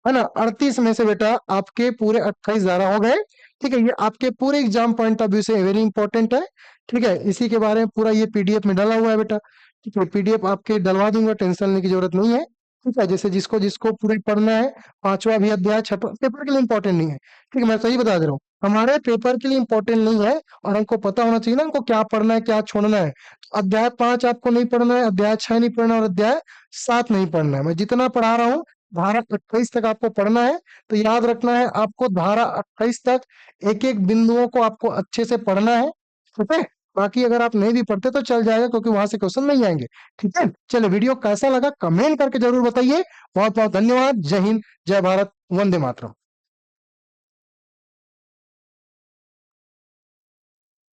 है ना, 38 में से बेटा आपके पूरे 28 धारा हो गए। ठीक है, ये आपके पूरे एग्जाम पॉइंट ऑफ व्यू से वेरी इंपॉर्टेंट है। ठीक है, इसी के बारे में पूरा ये पीडीएफ में डाला हुआ है बेटा। ठीक है, पीडीएफ आपके डलवा दूंगा, टेंशन लेने की जरूरत नहीं है। ठीक है, जैसे जिसको जिसको पूरा पढ़ना है, पांचवा भी अध्याय, छठवा, पेपर के लिए इंपॉर्टेंट नहीं है। ठीक है, मैं सही बता दे रहा हूँ, हमारे पेपर के लिए इंपॉर्टेंट नहीं है, और हमको पता होना चाहिए ना हमको क्या पढ़ना है क्या छोड़ना है। अध्याय 5 आपको नहीं पढ़ना है, अध्याय 6 नहीं पढ़ना, और अध्याय 7 नहीं पढ़ना है। मैं जितना पढ़ा रहा हूँ, धारा 28 तक आपको पढ़ना है। तो याद रखना है आपको, धारा 28 तक एक एक बिंदुओं को आपको अच्छे से पढ़ना है। ठीक है, बाकी अगर आप नहीं भी पढ़ते तो चल जाएगा, क्योंकि वहां से क्वेश्चन नहीं आएंगे। ठीक है, चलो, वीडियो कैसा लगा कमेंट करके जरूर बताइए। बहुत बहुत धन्यवाद। जय हिंद, जय भारत, वंदे मातरम।